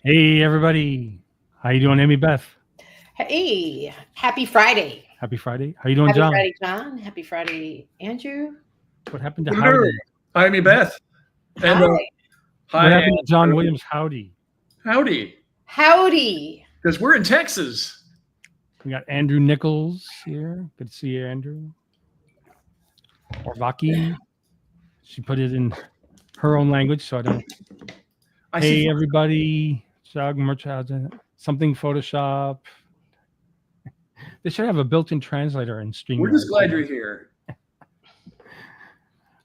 Hey everybody, how you doing, Amybeth? Hey, happy Friday. Happy Friday. How you doing, Happy John? Friday, John. Happy Friday, Andrew. What happened to Hello. Howdy? Hi, Amybeth. And Hi. What hi, happened to John Andrew. Williams? Howdy. Howdy. Howdy. Because we're in Texas. We got Andrew Nichols here. Good to see you, Andrew. Orvaki. She put it in her own language, so I don't. I Hey see. everybody, Jog Merchant, something Photoshop. They should have a built-in translator in StreamYard. We're just glad you're here.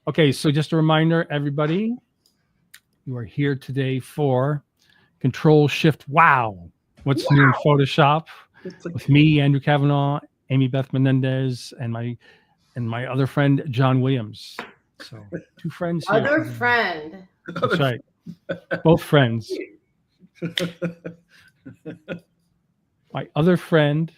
Okay, so just a reminder, everybody, you are here today for CTRL+Shift+WOW. What's new in Photoshop? It's like, With me, Andrew Kavanagh, Amybeth Menendez, and my other friend John Williams. So 2 friends here. Other friend. That's right. Both friends. My other friend.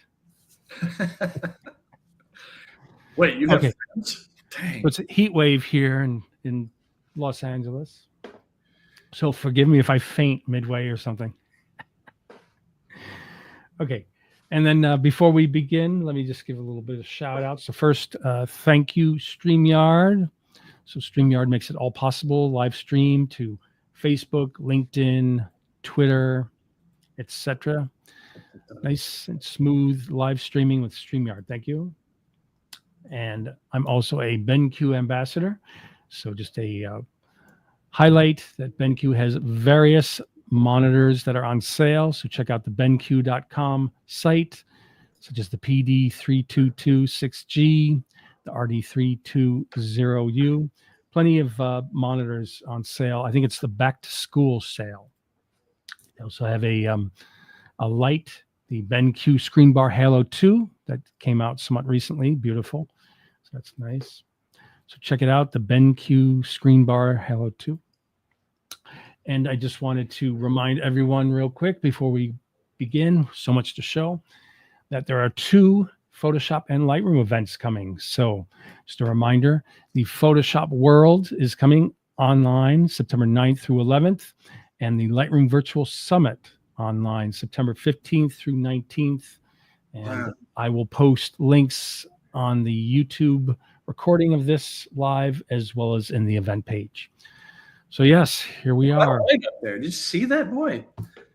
Wait, you have Okay. friends? Dang. So it's a heat wave here in Los Angeles. So forgive me if I faint midway or something. Okay. And then before we begin, let me just give a little bit of shout out. So first, thank you, StreamYard. So StreamYard makes it all possible, live stream to Facebook, LinkedIn, Twitter, etc. Nice and smooth live streaming with StreamYard. Thank you. And I'm also a BenQ ambassador. So just a highlight that BenQ has various monitors that are on sale. So check out the benq.com site, such as the PD3226G, the RD320U. Plenty of monitors on sale. I think it's the back to school sale. They also have a light, the BenQ Screen Bar Halo 2 that came out somewhat recently. Beautiful. So that's nice. So check it out, the BenQ Screen Bar Halo 2. And I just wanted to remind everyone real quick before we begin, so much to show, that there are 2 Photoshop and Lightroom events coming. So just a reminder, the Photoshop World is coming online September 9th through 11th, and the Lightroom Virtual Summit online September 15th through 19th. And Wow. I will post links on the YouTube recording of this live as well as in the event page. So yes, here we are. That lineup there. Did you see that, boy?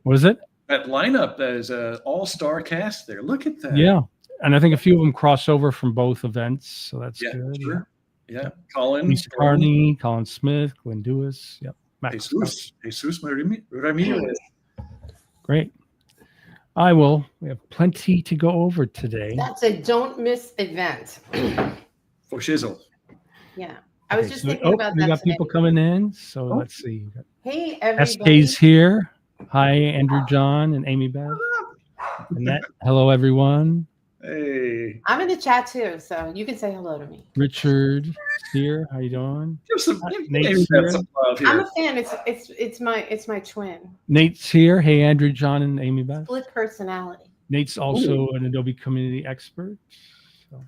What is it? That lineup, that is an all-star cast there. Look at that. Yeah. And I think a few of them cross over from both events. So that's Yeah, good. sure. Yeah. Colin. Lisa Carney, Colin Smith, Glenn Dewis. Yep. Max Jesus Ramirez. Great. We have plenty to go over today. That's a don't miss event. For shizzle. Yeah. I was Okay, just so- thinking about we that. got people coming in. So Oh. let's see. Hey, everybody. SK's here. Hi, Andrew, John, and Amybeth. Annette. Hello, everyone. Hey. I'm in the chat too, so you can say hello to me. Richard is here. How you doing? Give some, Nate's maybe here. some love here. I'm a fan. It's my twin. Nate's here. Hey, Andrew, John, and Amybeth. Split personality. Nate's also an Adobe community expert. So.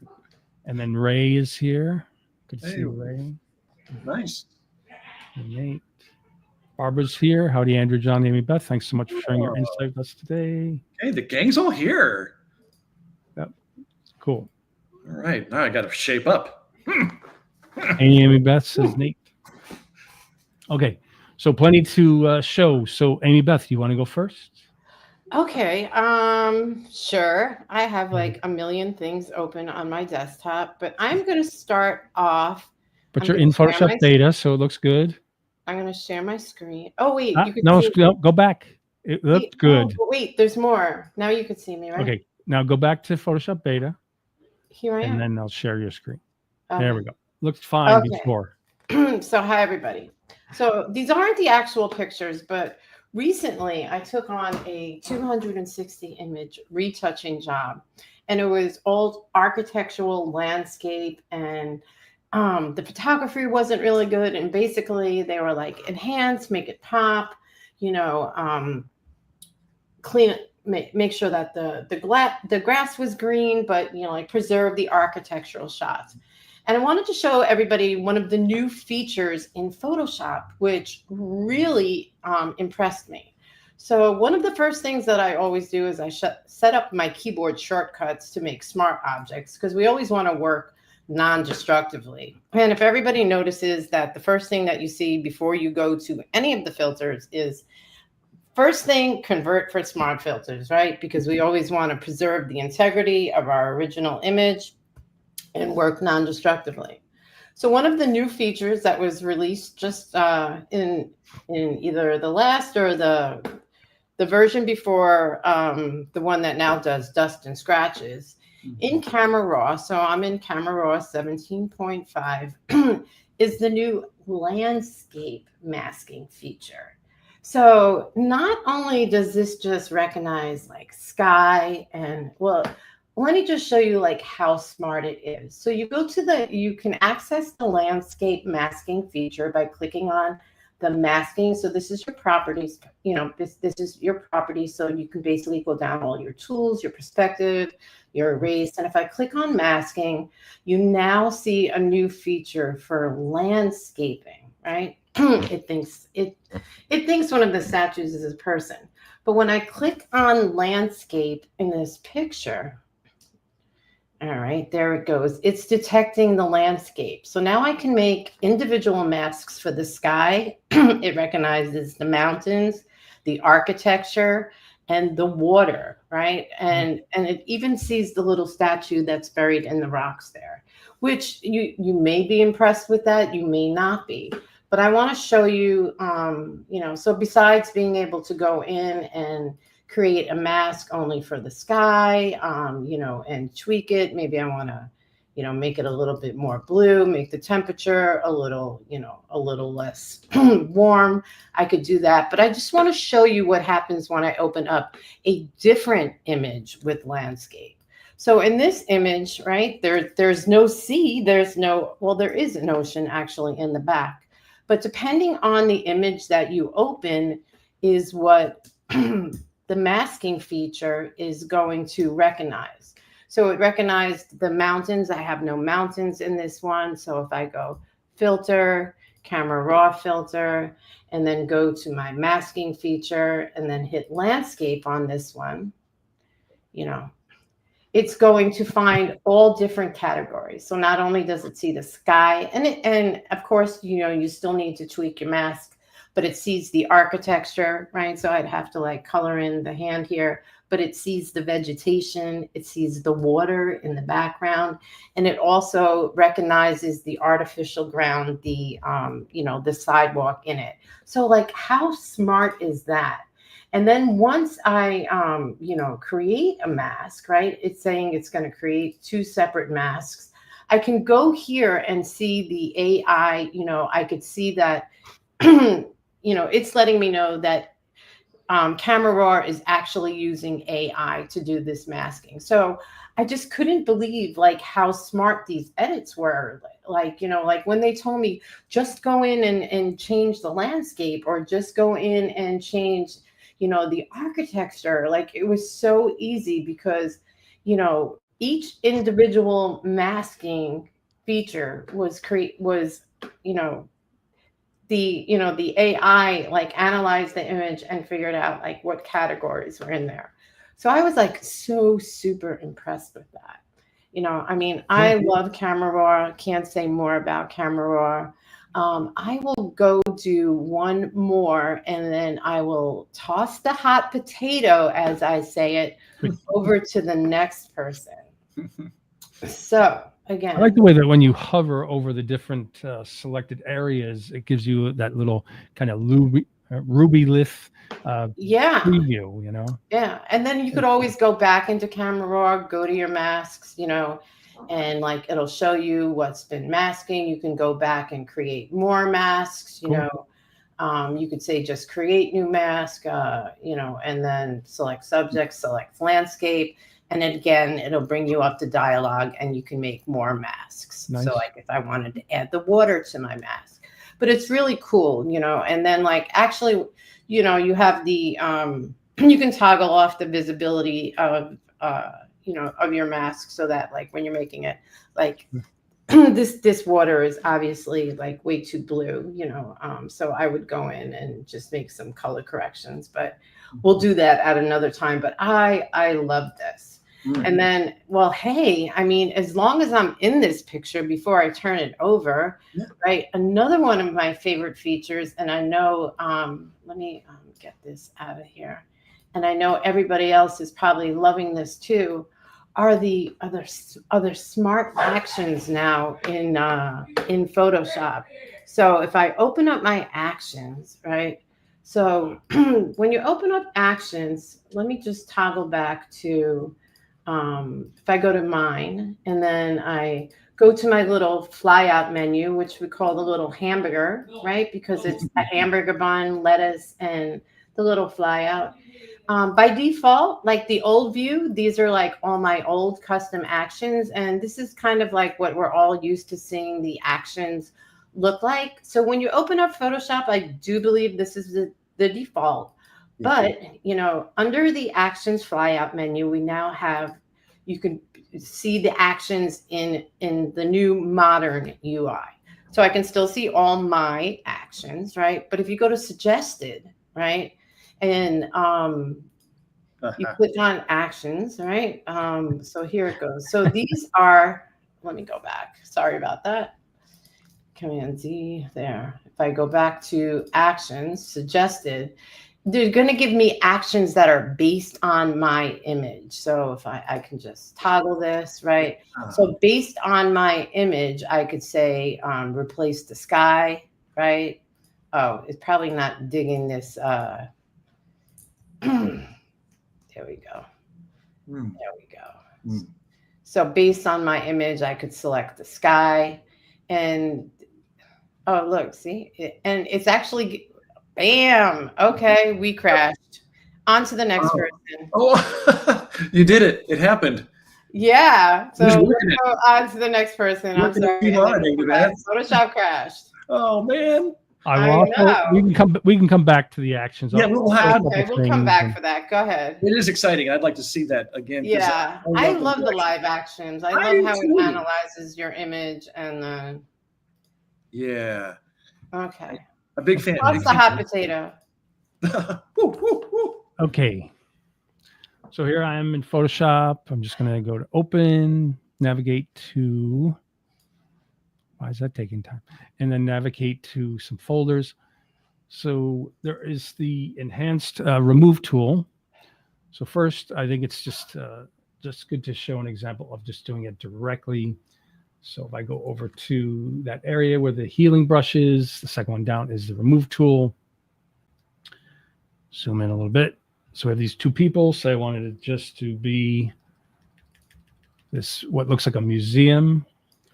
And then Ray is here. Good to see you, Ray. Nice. And Nate. Barbara's here. Howdy, Andrew, John, Amybeth. Thanks so much for sharing your insight with us today. Hey, the gang's all here. Cool. All right, now I got to shape up. Hey, Amybeth, says Nate. Okay, so plenty to show. So, Amybeth, you want to go first? Okay. Sure. I have like a million things open on my desktop, but I'm going to start off. But I'm you're gonna in share Photoshop my- Beta, so it looks good. I'm going to share my screen. Oh, wait. You could No, see go back. It looked good. Oh, but wait, there's more. Now you could see me, right? Okay, now go back to Photoshop Beta, Here I am. and then I'll share your screen. Okay. There we go. Looked fine Okay. before. So hi, everybody. So these aren't the actual pictures, but recently I took on a 260 image retouching job, and it was old architectural landscape, and the photography wasn't really good. And basically they were like, enhance, make it pop, clean it, make sure that the grass was green, but like preserve the architectural shots. And I wanted to show everybody one of the new features in Photoshop, which really impressed me. So one of the first things that I always do is I set up my keyboard shortcuts to make smart objects, because we always want to work non-destructively. And if everybody notices that the first thing that you see before you go to any of the filters is, first thing, convert for smart filters, right? Because we always want to preserve the integrity of our original image and work non-destructively. So one of the new features that was released just in either the last or the version before, the one that now does dust and scratches, in Camera Raw, so I'm in Camera Raw 17.5, is the new landscape masking feature. So not only does this just recognize like sky and, well, let me just show you like how smart it is. So you can access the landscape masking feature by clicking on the masking. So this is your properties, this is your property. So you can basically go down all your tools, your perspective, your erase. And if I click on masking, you now see a new feature for landscaping, right? It thinks one of the statues is a person. But when I click on landscape in this picture, all right, there it goes. It's detecting the landscape. So now I can make individual masks for the sky. It recognizes the mountains, the architecture, and the water, right? And it even sees the little statue that's buried in the rocks there, which you may be impressed with that, you may not be. But I want to show you, so besides being able to go in and create a mask only for the sky, and tweak it. Maybe I want to, make it a little bit more blue, make the temperature a little less warm. I could do that, but I just want to show you what happens when I open up a different image with landscape. So in this image, right, there's no sea, there is an ocean actually in the back, but depending on the image that you open is what the masking feature is going to recognize. So it recognized the mountains. I have no mountains in this one. So if I go filter, Camera Raw filter, and then go to my masking feature and then hit landscape on this one, it's going to find all different categories. So not only does it see the sky, and of course, you still need to tweak your mask, but it sees the architecture, right? So I'd have to like color in the hand here, but it sees the vegetation, it sees the water in the background, and it also recognizes the artificial ground, the sidewalk in it. So like, how smart is that? And then once I, create a mask, right? It's saying it's going to create 2 separate masks. I can go here and see the AI, I could see that, it's letting me know that Camera Raw is actually using AI to do this masking. So I just couldn't believe like how smart these edits were. Like when they told me just go in and change the landscape, or just go in and change, the architecture. Like it was so easy because, each individual masking feature was the AI like analyzed the image and figured out like what categories were in there. So I was like so super impressed with that. I love Camera Raw. Can't say more about Camera Raw. I will go do one more and then I will toss the hot potato, as I say it, over to the next person. So again, I like the way that when you hover over the different selected areas, it gives you that little kind of ruby lith preview, Yeah. And then you could always go back into Camera Raw, go to your masks, and like it'll show you what's been masking. You can go back and create more masks, Cool. You could say just create new mask, and then select subject, select landscape. And then again, it'll bring you up to dialogue and you can make more masks. Nice. So like if I wanted to add the water to my mask, but it's really cool, and then like actually, you have the, you can toggle off the visibility of, of your mask so that like when you're making it, like this water is obviously like way too blue, you know. So I would go in and just make some color corrections, but we'll do that at another time. But I love this. And then, well, hey, I mean, as long as I'm in this picture before I turn it over, right? Another one of my favorite features, and I know, let me get this out of here. And I know everybody else is probably loving this too, are the other smart actions now in Photoshop. So if I open up my actions, right? So when you open up actions, let me just toggle back to, if I go to mine and then I go to my little flyout menu, which we call the little hamburger, right? Because it's a hamburger bun, lettuce, and the little flyout. By default, like the old view, these are like all my old custom actions. And this is kind of like what we're all used to seeing the actions look like. So when you open up Photoshop, I do believe this is the default. But, you know, under the actions flyout menu, we now have, you can see the actions in the new modern UI. So I can still see all my actions, right? But if you go to suggested, right? And you click on actions, right? So here it goes. So these are, let me go back. Sorry about that. Command Z there. If I go back to actions, suggested, they're going to give me actions that are based on my image. So if I can just toggle this, right? So based on my image, I could say replace the sky, right? Oh, it's probably not digging this. There we go. There we go. So based on my image, I could select the sky and, oh, look, see? And it's actually, bam. Okay, we crashed. On to the next person. Oh, you did it. It happened. Yeah. So Who's let's working go on to the next person. I'm sorry. Photoshop crashed. Oh, man. I will also, we can come back to the actions. Yeah, we'll have Okay, we'll come back for that. Go ahead. It is exciting. I'd like to see that again. Yeah, I love the live actions. I love how it analyzes your image and then. Yeah. Okay. A big fan. What's the hot potato? Okay. So here I am in Photoshop. I'm just going to go to open, navigate to, why is that taking time? And then navigate to some folders. So there is the enhanced remove tool. So first, I think it's just good to show an example of just doing it directly. So if I go over to that area where the healing brush is, the second one down is the remove tool. Zoom in a little bit. So we have these two people. So I wanted it just to be this, what looks like a museum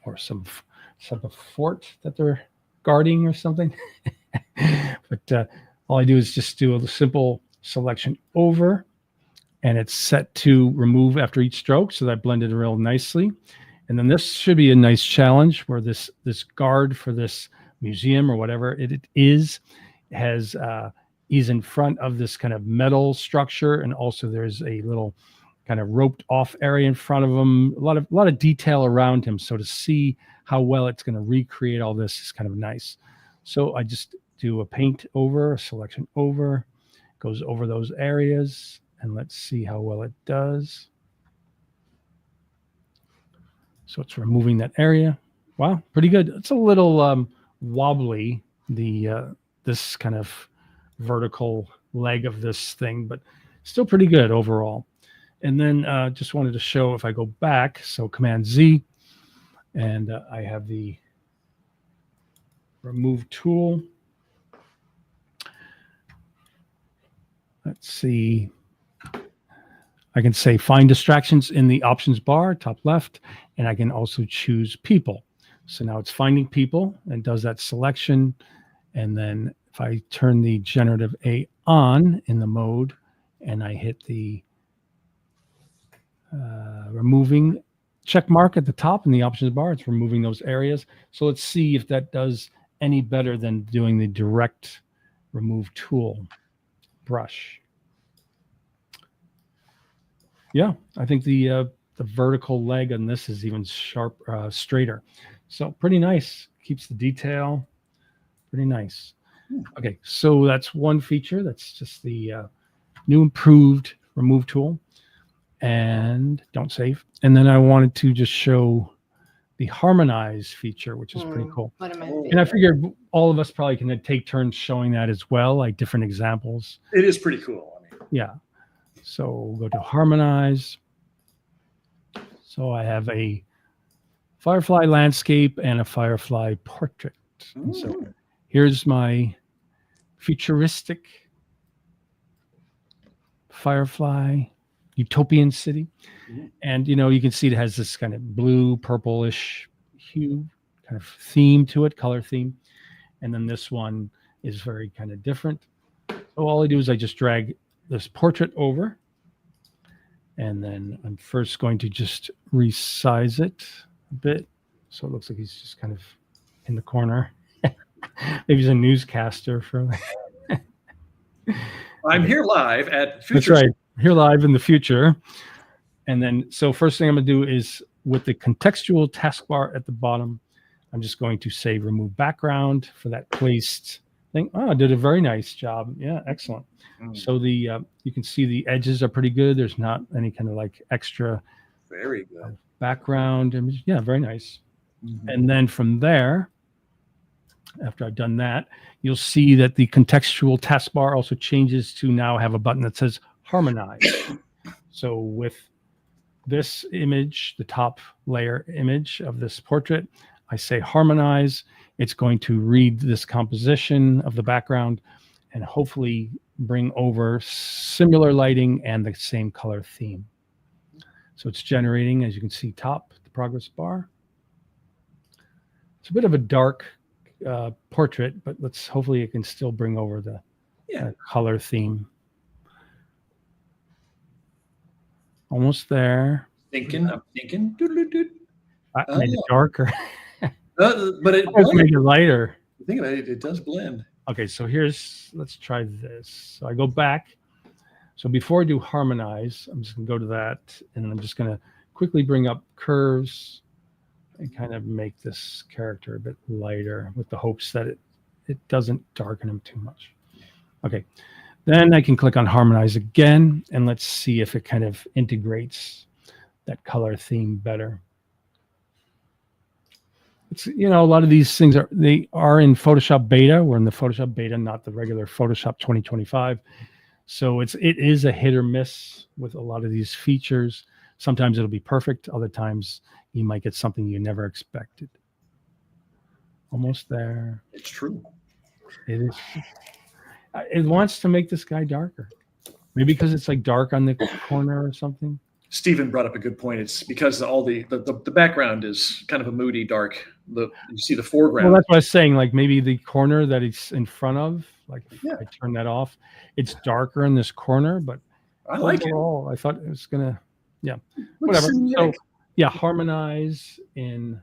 or some fort that they're guarding or something. But all I do is just do a simple selection over, and it's set to remove after each stroke. So that blended real nicely. And then this should be a nice challenge where this guard for this museum or whatever it is has he's in front of this kind of metal structure, and also there's a little kind of roped off area in front of him. A lot of detail around him. So to see how well it's going to recreate all this is kind of nice. So I just do a paint over, a selection over, goes over those areas, and let's see how well it does. So it's removing that area. Wow, pretty good. It's a little wobbly, this kind of vertical leg of this thing, but still pretty good overall. And then just wanted to show if I go back, so Command Z, and I have the remove tool. Let's see. I can say find distractions in the options bar, top left, and I can also choose people. So now it's finding people and does that selection. And then if I turn the generative A on in the mode and I hit the removing check mark at the top in the options bar, it's removing those areas. So let's see if that does any better than doing the direct remove tool brush. Yeah, I think the vertical leg on this is even straighter. So pretty nice. Keeps the detail. Pretty nice. Okay, so that's one feature. That's just the new improved remove tool. And don't save. And then I wanted to just show the Harmonize feature, which is pretty cool. One of my And I favorites. figured all of us probably can take turns showing that as well, like different examples. It is pretty cool. I mean, Yeah. So we'll go to Harmonize. So I have a Firefly landscape and a Firefly portrait. And so here's my futuristic Firefly utopian city. And, you can see it has this kind of blue, purplish hue, kind of theme to it, color theme. And then this one is very kind of different. So all I do is I just drag this portrait over. And then I'm first going to just resize it a bit. So it looks like he's just kind of in the corner. Maybe he's a newscaster for. I'm here live at Future. That's right. Here live in the future. And then, so first thing I'm going to do is with the contextual taskbar at the bottom, I'm just going to say remove background for that placed thing. Oh, I did a very nice job. Yeah, excellent. So the you can see the edges are pretty good. There's not any kind of like extra Very good. background image. Yeah, very nice. And then from there, after I've done that, you'll see that the contextual taskbar also changes to now have a button that says Harmonize. So with this image, the top layer image of this portrait, I say Harmonize. It's going to read this composition of the background and hopefully bring over similar lighting and the same color theme. So it's generating, as you can see, top, the progress bar. It's a bit of a dark portrait, but hopefully it can still bring over the color theme. Almost there. I'm thinking. I made it darker. But it I made it lighter. Think about it, it does blend. Okay, so let's try this. So I go back. So before I do Harmonize, I'm just going to go to that, and I'm just going to quickly bring up curves and kind of make this character a bit lighter with the hopes that it doesn't darken him too much. Okay, then I can click on Harmonize again, and let's see if it kind of integrates that color theme better. It's, a lot of these things are in Photoshop Beta. We're in the Photoshop Beta, not the regular Photoshop 2025. So it is a hit or miss with a lot of these features. Sometimes it'll be perfect. Other times you might get something you never expected. Almost there. It's true. It is. It wants to make this guy darker. Maybe because it's like dark on the corner or something. Stephen brought up a good point. It's because all the background is kind of a moody, dark. You see the foreground. Well, that's what I was saying. Like maybe the corner that it's in front of, like if I turn that off, it's darker in this corner. But I like overall, I thought it was gonna, whatever. So Harmonize in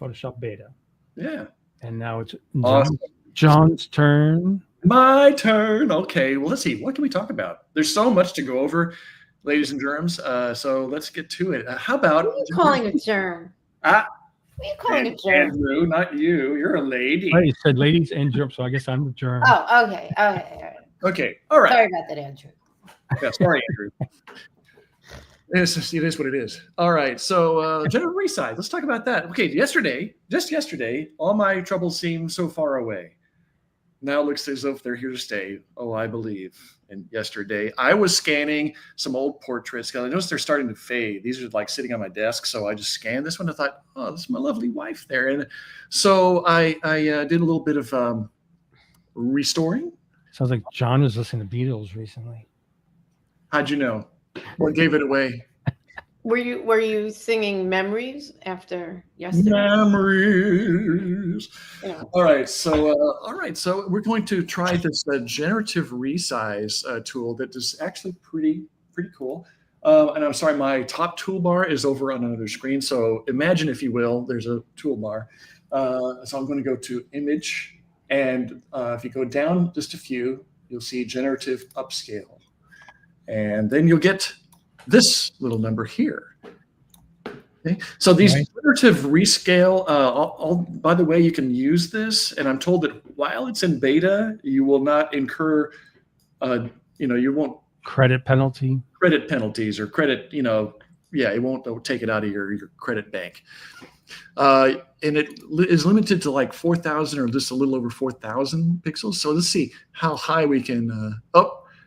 Photoshop Beta. Yeah. And now it's Awesome. John's turn. My turn. Okay. Well, let's see. What can we talk about? There's so much to go over, ladies and germs. So let's get to it. How about? What are you calling a germ? What are you calling a germ? Andrew, not you. You're a lady. Right, you said ladies and germs, so I guess I'm the germ. Oh, okay. All right. Okay. All right. Sorry about that, Andrew. Yeah, sorry, Andrew. It is what it is. All right. So generative resize. Let's talk about that. Okay. Just yesterday, all my troubles seemed so far away. Now it looks as if they're here to stay. Oh, I believe. And yesterday, I was scanning some old portraits because I noticed they're starting to fade. These are like sitting on my desk. So I just scanned this one. I thought, oh, this is my lovely wife there. And so I did a little bit of restoring. Sounds like John was listening to Beatles recently. How'd you know? What gave it away? Were you singing Memories after yesterday? Memories. Yeah. All right. So we're going to try this generative resize tool that is actually pretty cool. And I'm sorry, my top toolbar is over on another screen. So imagine, if you will, there's a toolbar. So I'm going to go to Image, and if you go down just a few, you'll see Generative Upscale, and then you'll get this little number here. Okay. So these Right. generative rescale, by the way, you can use this, and I'm told that while it's in beta, you will not incur, you won't Credit penalty. credit penalties or credit, it won't take it out of your credit bank. And it is limited to like 4,000 or just a little over 4,000 pixels. So let's see how high we can.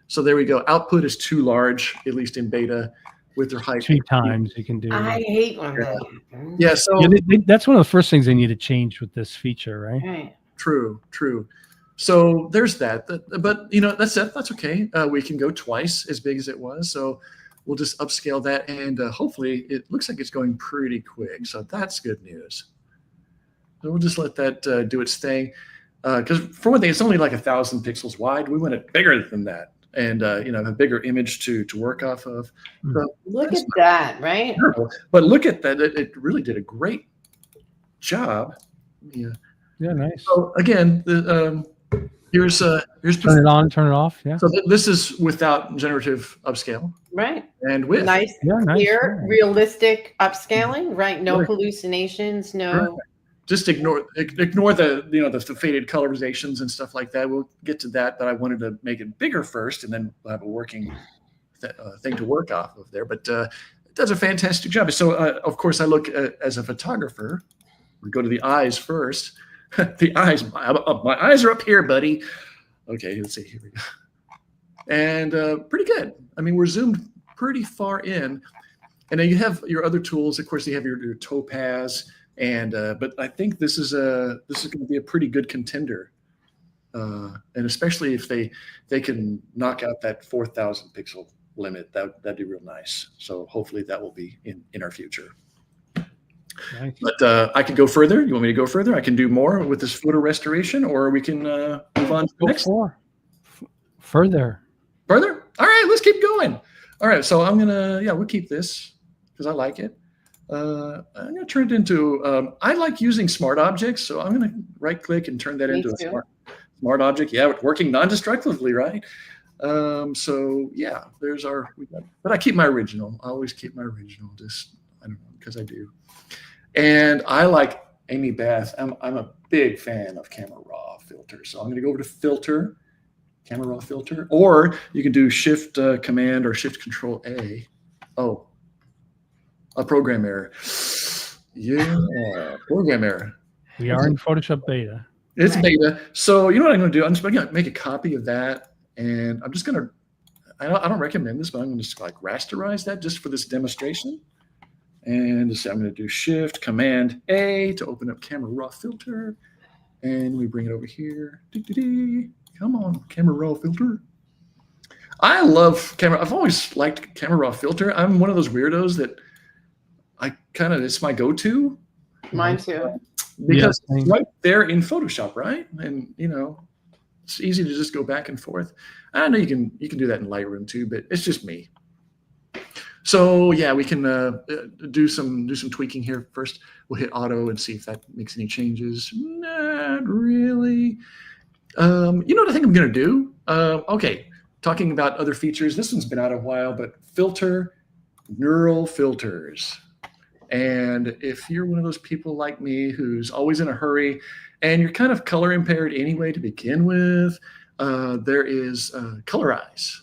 So there we go. Output is too large, at least in beta, with their height. 2 times you can do. I hate when that happens. Yeah. So Yeah, that's one of the first things they need to change with this feature, right? Right. True. So there's that. But that's it. That's okay. We can go twice as big as it was. So we'll just upscale that, and hopefully it looks like it's going pretty quick. So that's good news. So we'll just let that do its thing. Because for one thing, it's only like 1,000 pixels wide. We want it bigger than that, and a bigger image to work off of. So Look at that, right? terrible. But look at that. It really did a great job. Yeah. Yeah, nice. So again, here's Turn it on, turn it off. Yeah. So this is without generative upscale, Right. and with Nice, Yeah, nice. clear, Yeah. realistic upscaling, right? No Right. hallucinations, no. Right. Just ignore the faded colorizations and stuff like that. We'll get to that, but I wanted to make it bigger first, and then we'll have a working thing to work off of there. But it does a fantastic job. So of course, I look as a photographer. We go to the eyes first. The eyes, my eyes are up here, buddy. Okay, let's see. Here we go. And pretty good. I mean, we're zoomed pretty far in. And then you have your other tools. Of course, you have your topaz. And but I think this is going to be a pretty good contender. And especially if they can knock out that 4,000 pixel limit, that'd be real nice. So hopefully that will be in our future. Nice. But I could go further. You want me to go further? I can do more with this photo restoration, or we can move on to the Go next. Further. Further? All right, let's keep going. All right, so I'm we'll keep this because I like it. I'm gonna turn it into. I like using smart objects, so I'm gonna right click and turn that Me into a too. smart object. Yeah, working non-destructively, right? So yeah, but I keep my original. I always keep my original. Just I don't know because I do. And I like Amybeth. I'm a big fan of Camera Raw filter. So I'm going to go over to Filter, Camera Raw filter, or you can do Shift Command or Shift Control A. Oh, a program error. Yeah, program error. We are in Photoshop Beta. It's Right. beta. So you know what I'm going to do? I'm just going to make a copy of that, and I'm just going to. I don't recommend this, but I'm going to just like rasterize that just for this demonstration. And I'm going to do Shift Command A to open up Camera Raw filter, and we bring it over here. Come on, Camera Raw filter. I love camera. I've always liked Camera Raw filter. I'm one of those weirdos that it's my go-to Mine too. because Yeah, it's right there in Photoshop, right? And it's easy to just go back and forth. I know you can do that in Lightroom too, but it's just me. So yeah, we can do some tweaking here first. We'll hit auto and see if that makes any changes. Not really. You know what I think I'm gonna do? Okay, talking about other features. This one's been out a while, but filter neural filters. And if you're one of those people like me who's always in a hurry and you're kind of color impaired anyway to begin with, there is Colorize.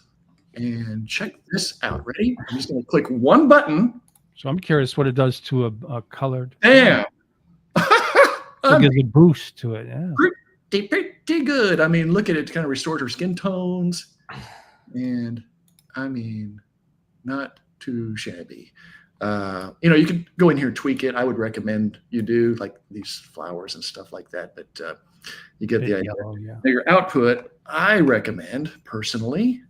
And check this out. Ready? I'm just going to click one button. So I'm curious what it does to a colored. Damn. It gives a boost to it. Yeah. Pretty good. I mean, look at it. Kind of restored her skin tones. And I mean, not too shabby. You can go in here and tweak it. I would recommend you do like these flowers and stuff like that. But you get the idea. Yellow, yeah. Now your output, I recommend personally,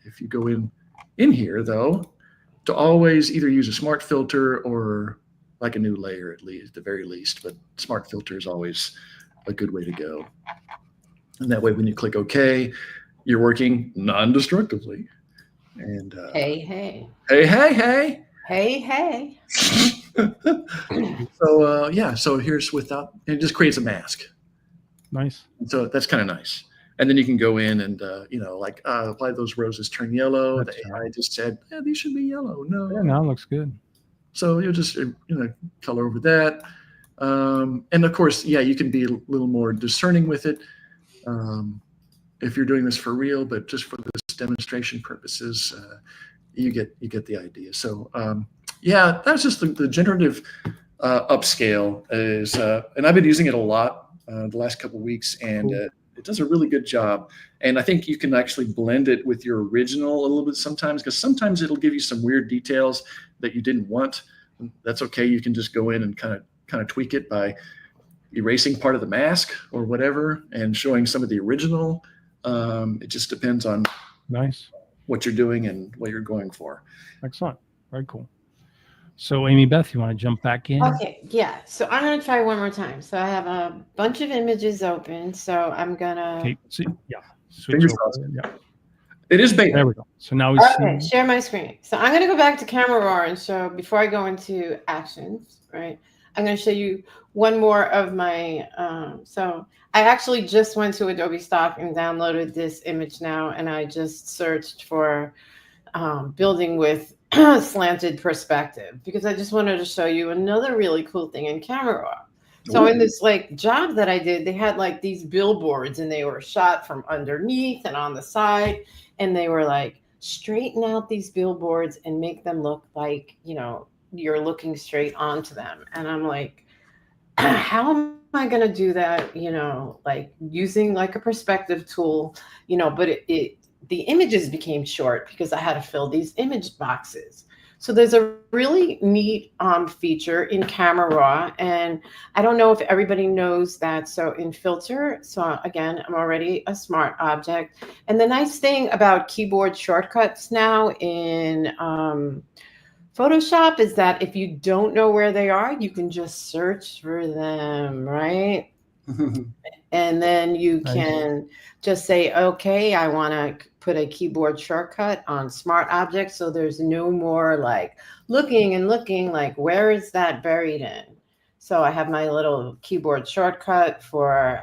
if you go in here though, to always either use a smart filter or like a new layer at the very least. But smart filter is always a good way to go. And that way, when you click OK, you're working non-destructively. And Hey. So here's without. It just creates a mask. Nice. And so that's kind of nice. And then you can go in and apply those roses turn yellow. That's the AI just said, these should be yellow. No. Yeah, now it looks good. So you'll just color over that. And of course, yeah, you can be a little more discerning with it if you're doing this for real, but just for this demonstration purposes, you get the idea. So yeah, that's just the generative upscale is, and I've been using it a lot the last couple of weeks, and Cool. it does a really good job. And I think you can actually blend it with your original a little bit sometimes, because sometimes it'll give you some weird details that you didn't want. That's okay. You can just go in and kind of tweak it by erasing part of the mask or whatever and showing some of the original. It just depends on Nice. what you're doing and what you're going for. Excellent. Very cool. So Amybeth, you want to jump back in? Okay, yeah. So I'm going to try one more time. So I have a bunch of images open. So I'm going to... Okay. So, yeah. Switch Fingers over. crossed. Yeah. It is beta. There we go. So now we Okay, see. share my screen. So I'm going to go back to Camera Raw and show, before I go into actions, right? I'm going to show you one more of my, so I actually just went to Adobe Stock and downloaded this image now, and I just searched for building with slanted perspective, because I just wanted to show you another really cool thing in Camera Raw. So in this like job that I did, they had like these billboards, and they were shot from underneath and on the side, and they were like, straighten out these billboards and make them look like, you're looking straight onto them. And I'm like, how am I going to do that? Like using like a perspective tool, but the images became short because I had to fill these image boxes. So there's a really neat feature in Camera Raw, and I don't know if everybody knows that. So in Filter, so again, I'm already a smart object. And the nice thing about keyboard shortcuts now in Photoshop is that if you don't know where they are, you can just search for them, right? And then you can just say, okay, I want to put a keyboard shortcut on smart objects. So there's no more like looking and looking like, where is that buried in? So I have my little keyboard shortcut for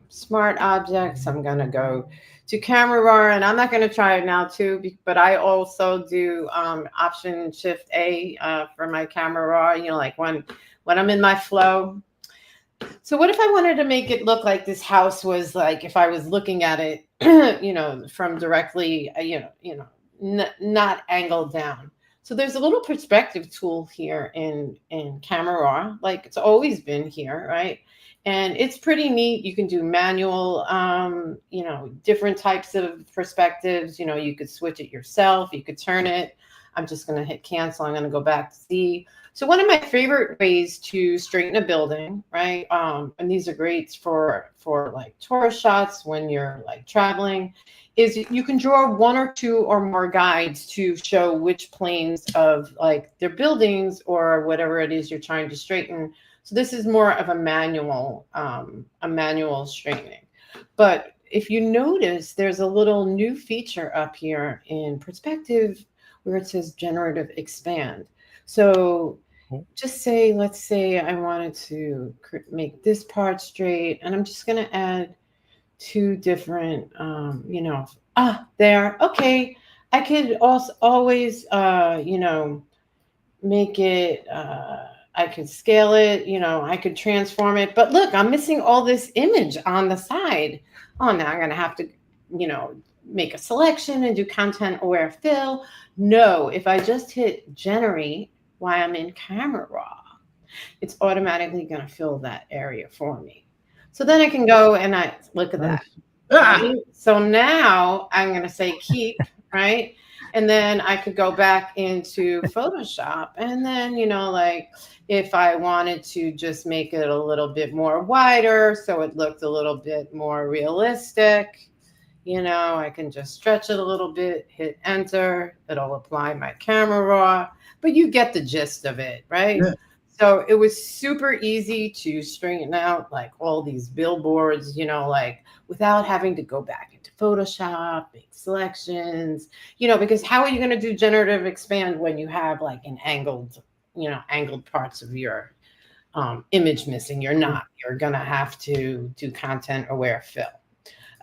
smart objects. I'm going to go to Camera Raw, and I'm not going to try it now too, but I also do Option-Shift-A for my Camera Raw, like when I'm in my flow. So what if I wanted to make it look like this house was like, if I was looking at it, from directly, not angled down. So there's a little perspective tool here in Camera Raw, like it's always been here, right? And it's pretty neat. You can do manual, different types of perspectives. You could switch it yourself. You could turn it. I'm just going to hit cancel. I'm going to go back to see. So one of my favorite ways to straighten a building, right? And these are great for like tourist shots when you're like traveling, is you can draw one or two or more guides to show which planes of like their buildings or whatever it is you're trying to straighten. So this is more of a manual straightening. But if you notice, there's a little new feature up here in perspective where it says generative expand. So just say, let's say I wanted to make this part straight, and I'm just going to add two different, there. Okay. I could also always, make it, I could scale it, I could transform it, but look, I'm missing all this image on the side. Oh, now I'm going to have to, make a selection and do content aware fill. No, if I just hit generate while I'm in Camera Raw, it's automatically going to fill that area for me. So then I can go and I look at that. Right? So now I'm going to say keep, right? And then I could go back into Photoshop, and then, like if I wanted to just make it a little bit more wider so it looked a little bit more realistic, I can just stretch it a little bit, hit enter, it'll apply my Camera Raw, but you get the gist of it, right? Yeah. So it was super easy to straighten out like all these billboards, like without having to go back into Photoshop, make selections, because how are you going to do generative expand when you have like an angled parts of your image missing? You're going to have to do content aware fill.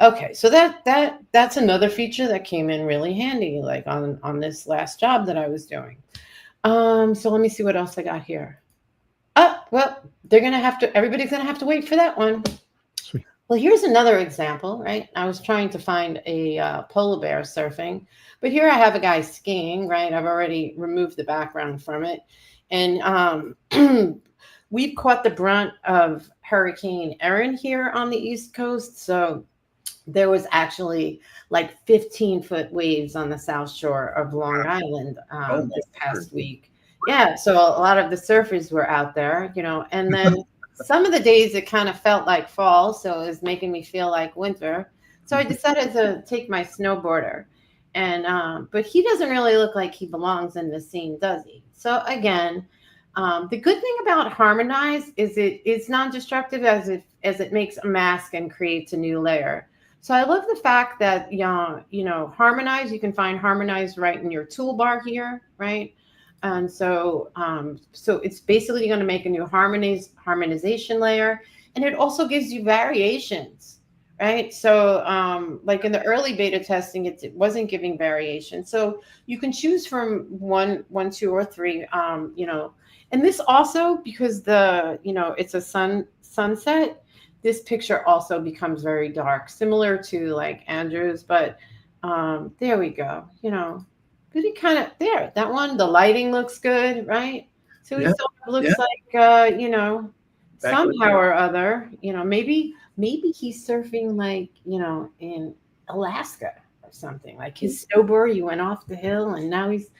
Okay, so that's another feature that came in really handy, like on this last job that I was doing. So let me see what else I got here. Oh, well, everybody's gonna have to wait for that one. Sweet. Well, here's another example, right? I was trying to find a polar bear surfing, but here I have a guy skiing, right? I've already removed the background from it. And we've caught the brunt of Hurricane Erin here on the East Coast. So there was actually like 15-foot waves on the South Shore of Long Island Oh, this past week. Yeah, so a lot of the surfers were out there, and then some of the days it kind of felt like fall, so it was making me feel like winter. So I decided to take my snowboarder, and but he doesn't really look like he belongs in the scene, does he? So again, the good thing about Harmonize is it's non-destructive as it makes a mask and creates a new layer. So I love the fact that Harmonize, you can find Harmonize right in your toolbar here, right? And so it's basically going to make a new harmonization layer, and it also gives you variations, right? So like in the early beta testing, it wasn't giving variation. So you can choose from one, two, or three, and this also, because it's a sunset, this picture also becomes very dark, similar to like Andrew's, but there we go. Really kind of there. That one, the lighting looks good, right? So it Yeah, sort of looks yeah. like Backlit. somehow or other, maybe he's surfing like, in Alaska or something. Like his snowboard, he went off the hill and now he's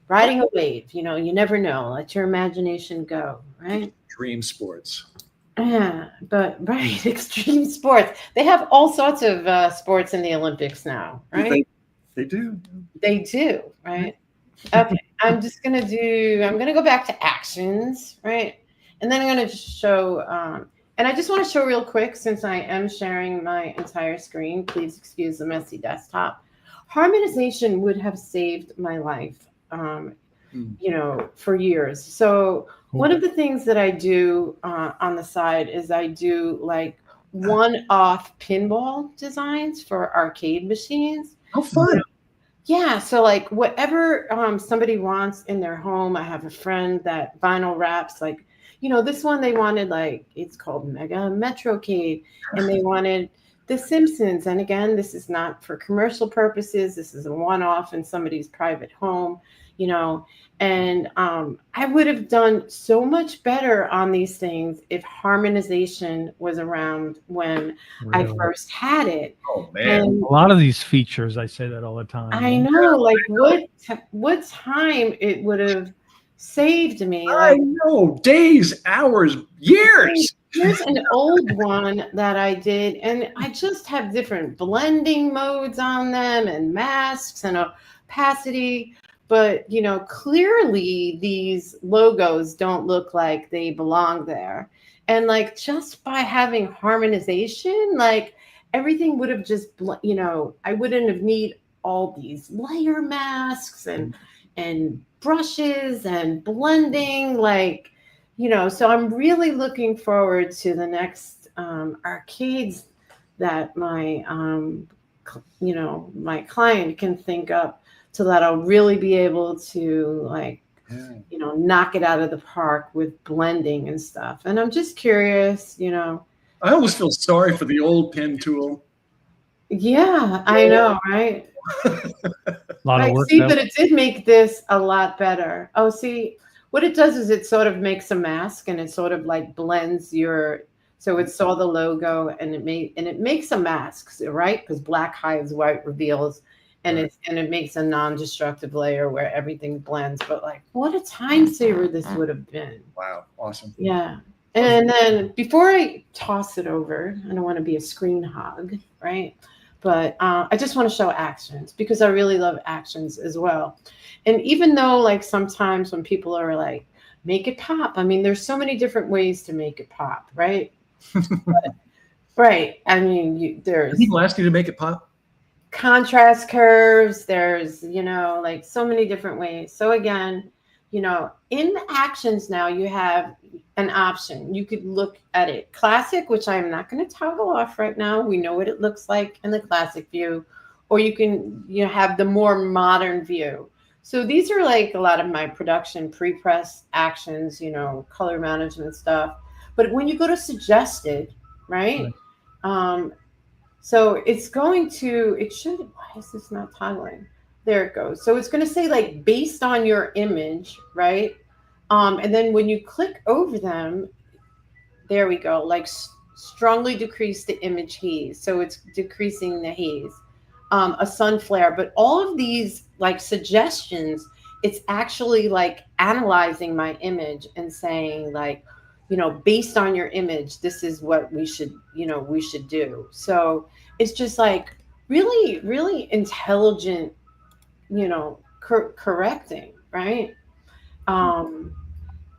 riding a wave. You never know. Let your imagination go, right? Dream sports. Yeah, but right, extreme sports. They have all sorts of sports in the Olympics now, right? They do. They do, right? Okay, I'm going to go back to actions, right? And then I'm going to show, and I just want to show real quick, since I am sharing my entire screen, please excuse the messy desktop. Harmonization would have saved my life, for years. So one of the things that I do on the side is I do like one-off pinball designs for arcade machines. How fun. Yeah, so like whatever somebody wants in their home. I have a friend that vinyl wraps like, this one they wanted, like, it's called Mega Metrocade, and they wanted The Simpsons. And again, this is not for commercial purposes. This is a one-off in somebody's private home, and I would have done so much better on these things if harmonization was around when I Really. first had it. Oh man. And A lot of these features, I say that all the time. I know, like what time it would have saved me. I Like, know. Days, hours, years. here's an old one that I did, and I just have different blending modes on them and masks and opacity. But, clearly these logos don't look like they belong there. And like, just by having harmonization, like everything would have just, I wouldn't have need all these layer masks and brushes and blending, like, so I'm really looking forward to the next arcades that my my client can think up, so that I'll really be able to, like, knock it out of the park with blending and stuff. And I'm just curious, I almost feel sorry for the old pen tool. Yeah, I know, right? A lot of work. See, but it did make this a lot better. Oh, see, what it does is it sort of makes a mask, and it sort of like blends so it saw the logo, and it makes a mask, right? Because black hides, white reveals, and it makes a non-destructive layer where everything blends. But like, what a time saver this would have been. Wow, awesome. Yeah. And then before I toss it over, I don't want to be a screen hog, right? But I just want to show actions, because I really love actions as well. And even though, like, sometimes when people are like, make it pop, I mean, there's so many different ways to make it pop, right? Right. I mean, there's people ask you to make it pop. Contrast curves. There's, like, so many different ways. So again, in the actions now, you have an option. You could look at it classic, which I'm not going to toggle off right now. We know what it looks like in the classic view, or you can have the more modern view. So these are like a lot of my production pre-press actions, you know, color management stuff. But when you go to suggested, right? So it's going to, it should, why is this not toggling? There it goes. So it's going to say like based on your image, right? And then when you click over them, there we go, like strongly decrease the image haze. So it's decreasing the haze. A sun flare, but all of these like suggestions, it's actually like analyzing my image and saying like, you know, based on your image, this is what we should, you know, we should do. So it's just like really, really intelligent, you know, correcting, right? And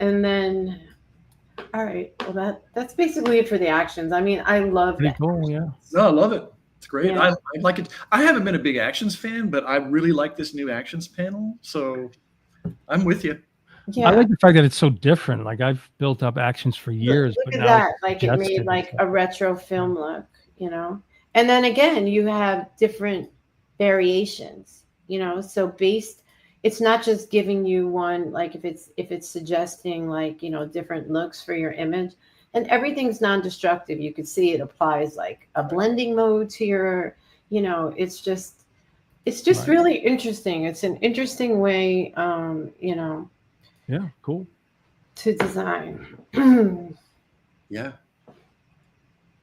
then, all right, well that's basically it for the actions. I mean, I love Pretty that. cool, yeah. No, I love it. It's great. Yeah. I like it. I haven't been a big actions fan, but I really like this new actions panel. So I'm with you. Yeah. I like the fact that it's so different. Like I've built up actions for years, Look but at now that. it's Like it made suggested. like a retro film look, you know? And then again, you have different variations, you know? So based, it's not just giving you one, like if it's suggesting like, you know, different looks for your image, and everything's non-destructive. You could see it applies like a blending mode to your, you know, it's just Right. really interesting. It's an interesting way, you know, Yeah, cool. to design. Yeah.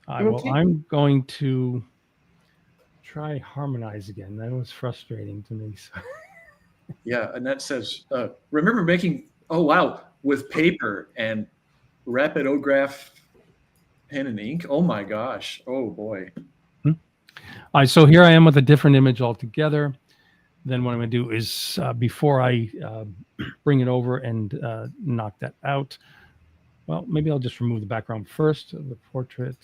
Well, Okay. I'm going to try Harmonize again. That was frustrating to me. So. Yeah. And that says, remember making, oh, wow, with paper and rapidograph pen and ink. Oh my gosh. Oh boy. All right, so here I am with a different image altogether. Then what I'm going to do is before I bring it over and knock that out, well, maybe I'll just remove the background first of the portrait.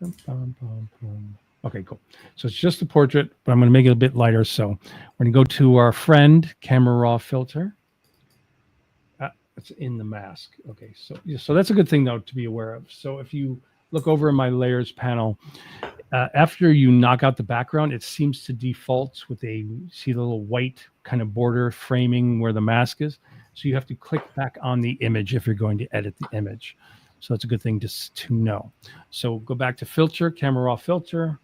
Okay, cool. So it's just a portrait, but I'm going to make it a bit lighter. So we're going to go to our friend camera raw filter. It's in the mask. Okay, so that's a good thing though to be aware of. So if you look over in my layers panel, after you knock out the background, it seems to default with see the little white kind of border framing where the mask is. So you have to click back on the image if you're going to edit the image. So that's a good thing to know. So go back to filter, camera raw filter.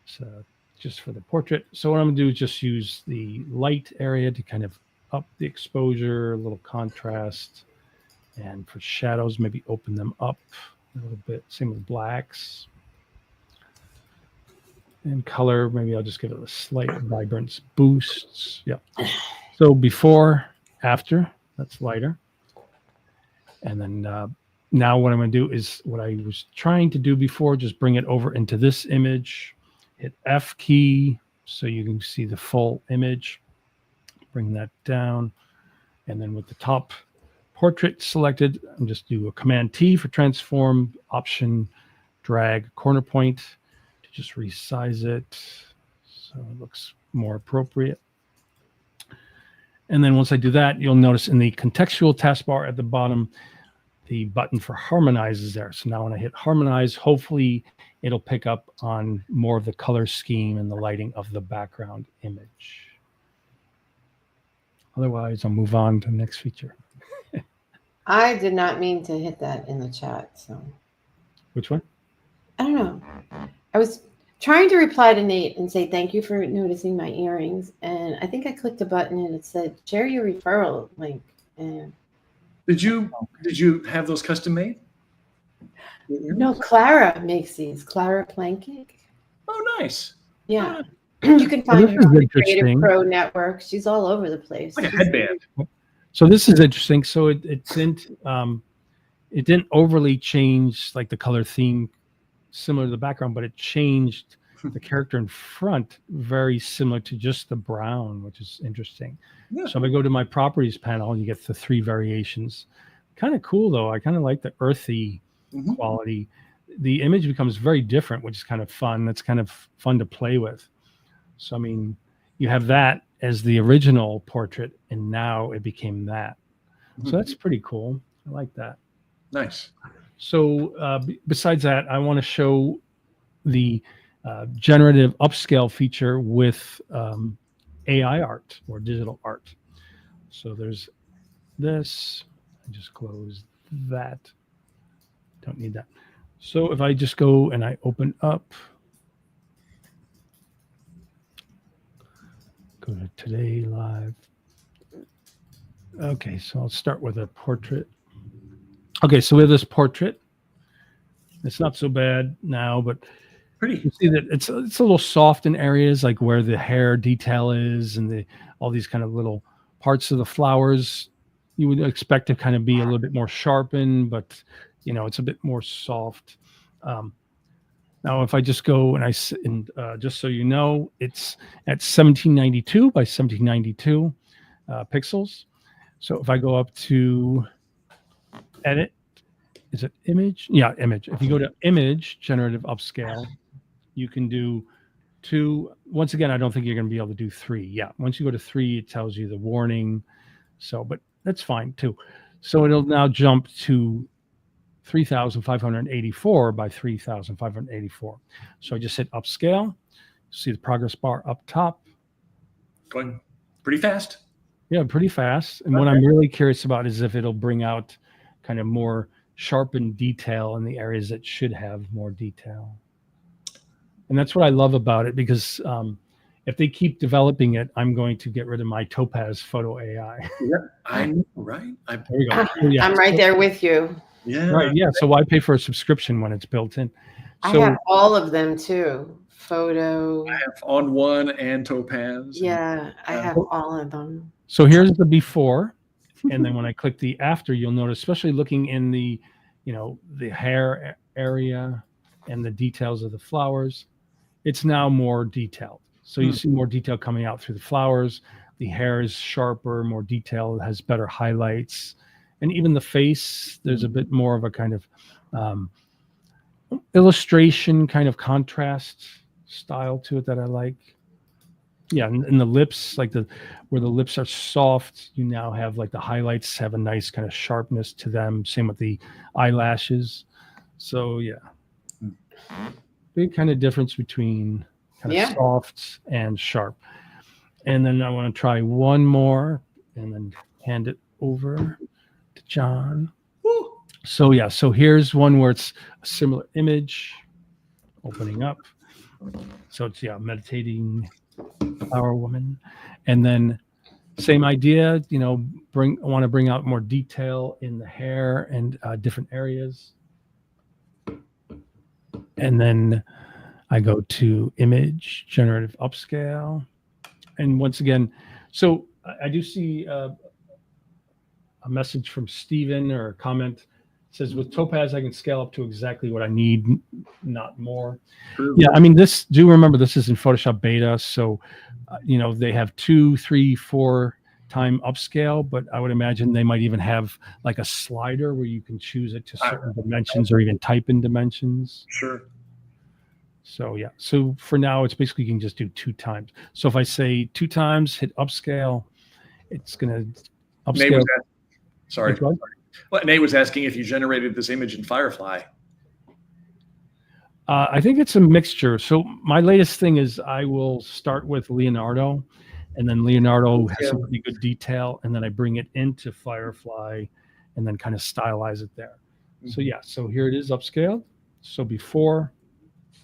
So just for the portrait. So what I'm gonna do is just use the light area to kind of up the exposure, a little contrast. And for shadows, maybe open them up a little bit. Same with blacks. And color, maybe I'll just give it a slight vibrance boost. Yeah. So before, after, that's lighter. And then now what I'm going to do is what I was trying to do before, just bring it over into this image, hit F key so you can see the full image. Bring that down. And then with the top portrait selected, I'm just do a Command T for transform, Option, drag, corner point. Just resize it so it looks more appropriate. And then once I do that, you'll notice in the contextual taskbar at the bottom, the button for Harmonize is there. So now when I hit Harmonize, hopefully it'll pick up on more of the color scheme and the lighting of the background image. Otherwise, I'll move on to the next feature. I did not mean to hit that in the chat. So Which one? I don't know. I was trying to reply to Nate and say thank you for noticing my earrings, and I think I clicked a button and it said share your referral link. And Did you have those custom made? no, Clara makes these. Clara Plankett. Oh, nice. Yeah, you can find her this is on the Creative interesting. Pro Network. She's all over the place. Like a headband. So this is interesting. So it didn't overly change like the color theme similar to the background, but it changed the character in front very similar to just the brown, which is interesting. Yeah. So if I go to my properties panel, you get the 3 variations. Kind of cool though. I kind of like the earthy quality. The image becomes very different, which is kind of fun. That's kind of fun to play with. So I mean, you have that as the original portrait, and now it became that. So that's pretty cool. I like that. Nice. So besides that, I want to show the generative upscale feature with AI art or digital art. So there's this. I just close that. Don't need that. So if I just go and I open up, go to Today Live. Okay, so I'll start with a portrait. Okay, so we have this portrait. It's not so bad now, but Pretty. you see that it's a little soft in areas like where the hair detail is and all these kind of little parts of the flowers. You would expect to kind of be a little bit more sharpened, but it's a bit more soft. Now, if I just go and just so you know, it's at 1792 by 1792 pixels. So if I go up to edit, is it image? Yeah, image. If you go to image, generative upscale, you can do 2. Once again, I don't think you're going to be able to do 3. Yeah, once you go to 3, it tells you the warning. So, but that's fine too. So it'll now jump to 3,584 by 3,584. So I just hit upscale. See the progress bar up top. Going pretty fast. Yeah, pretty fast. And Okay. what I'm really curious about is if it'll bring out kind of more sharpened detail in the areas that should have more detail. And that's what I love about it, because if they keep developing it, I'm going to get rid of my Topaz Photo AI. Yeah, I know, right? There we go. Yeah. I'm right there with you. Yeah. Right. Yeah. So why pay for a subscription when it's built in? I So have all of them too. Photo. I have On One and Topaz. Yeah, I have all of them. So here's the before, and then when I click the after, you'll notice, especially looking in the, the hair area and the details of the flowers, it's now more detailed. So you see more detail coming out through the flowers. The hair is sharper, more detailed, has better highlights, and even the face, there's a bit more of a kind of illustration, kind of contrast style to it that I like. Yeah, and the lips, like where the lips are soft, you now have like the highlights have a nice kind of sharpness to them. Same with the eyelashes. So yeah, big kind of difference between kind of soft and sharp. And then I want to try one more and then hand it over to John. Woo. So yeah, so here's one where it's a similar image opening up. So it's meditating flower woman, and then same idea. I want to bring out more detail in the hair and different areas. And then I go to image, generative upscale, and once again, so I do see a message from Steven or a comment. It says, with Topaz, I can scale up to exactly what I need, not more. True. Yeah, I mean, do remember this is in Photoshop Beta, so they have 2, 3, 4 time upscale, but I would imagine they might even have like a slider where you can choose it to certain dimensions or even type in dimensions. Sure. So yeah, so for now, it's basically you can just do 2 times. So if I say 2 times, hit upscale, it's gonna upscale. Sorry. Well, Nate was asking if you generated this image in Firefly. I think it's a mixture. So my latest thing is I will start with Leonardo, and then Leonardo has some pretty good detail, and then I bring it into Firefly and then kind of stylize it there. So yeah, so here it is upscaled. So before,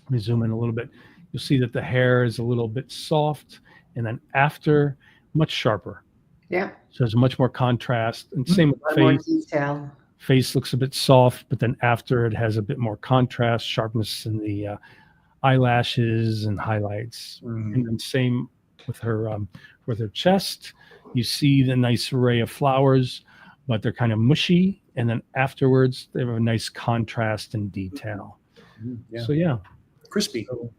let me zoom in a little bit. You'll see that the hair is a little bit soft, and then after, much sharper. Yeah. So there's much more contrast, and same with More face. detail. Face looks a bit soft, but then after it has a bit more contrast, sharpness in the eyelashes and highlights. And then same with her chest. You see the nice array of flowers, but they're kind of mushy. And then afterwards, they have a nice contrast and detail. Yeah. So yeah, Crispy. so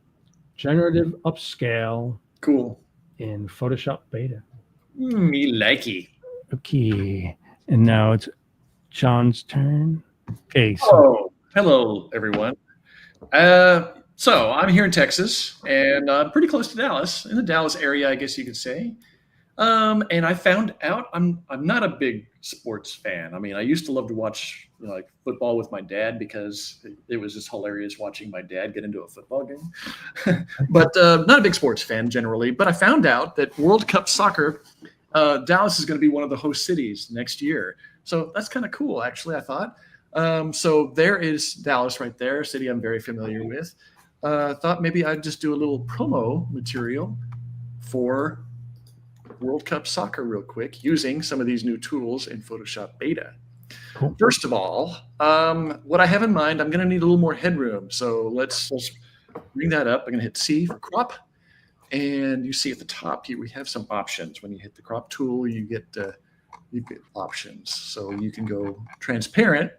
generative upscale Cool. in Photoshop Beta. Me likey. Okay, and now it's John's turn. Okay, so Oh, hello, everyone. So I'm here in Texas, and pretty close to Dallas, in the Dallas area, I guess you could say. And I found out I'm not a big sports fan. I mean, I used to love to watch like football with my dad because it was just hilarious watching my dad get into a football game. But not a big sports fan generally. But I found out that World Cup soccer, Dallas is going to be one of the host cities next year. So that's kind of cool, actually, I thought. So there is Dallas right there, a city I'm very familiar with. Thought maybe I'd just do a little promo material for World Cup soccer real quick using some of these new tools in Photoshop Beta. Cool. First of all, what I have in mind, I'm going to need a little more headroom. So let's bring that up. I'm going to hit C for crop. And you see at the top here, we have some options. When you hit the crop tool, you get options. So you can go transparent,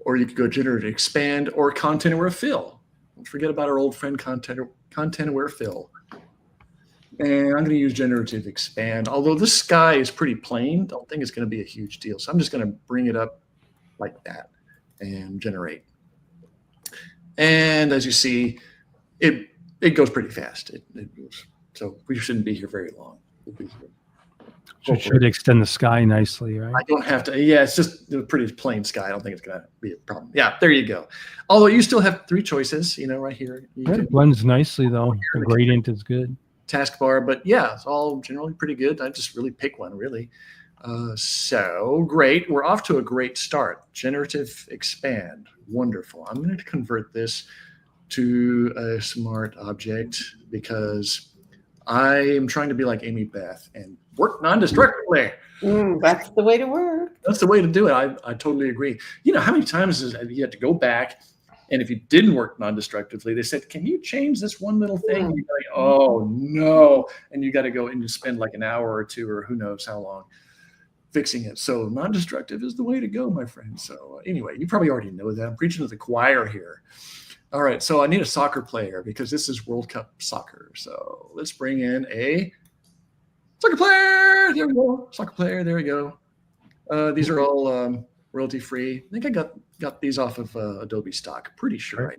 or you could go generative expand, or content aware fill. Don't forget about our old friend content aware fill. And I'm going to use generative expand. Although this sky is pretty plain, don't think it's going to be a huge deal. So I'm just going to bring it up like that and generate. And as you see, it goes pretty fast. It goes, so we shouldn't be here very long. We'll be here. So it should extend the sky nicely, right? I don't have to. Yeah, it's just a pretty plain sky. I don't think it's going to be a problem. Yeah, there you go. Although you still have 3 choices, right here. It blends nicely, though. The gradient is good. Taskbar, but yeah, it's all generally pretty good. I just really pick one, really. So great. We're off to a great start. Generative expand. Wonderful. I'm going to convert this to a smart object because I am trying to be like Amybeth and work non-destructively. That's the way to work. That's the way to do it. I totally agree. How many times have you had to go back, and if you didn't work non-destructively, they said, can you change this one little thing? And you're like, oh, no. And you got to go and you spend like an hour or 2 or who knows how long fixing it. So non-destructive is the way to go, my friend. So anyway, you probably already know that. I'm preaching to the choir here. All right, so I need a soccer player because this is World Cup soccer. So let's bring in a soccer player. There we go. Soccer player. There we go. These are all royalty free. I think I got these off of Adobe stock. Pretty sure. Right.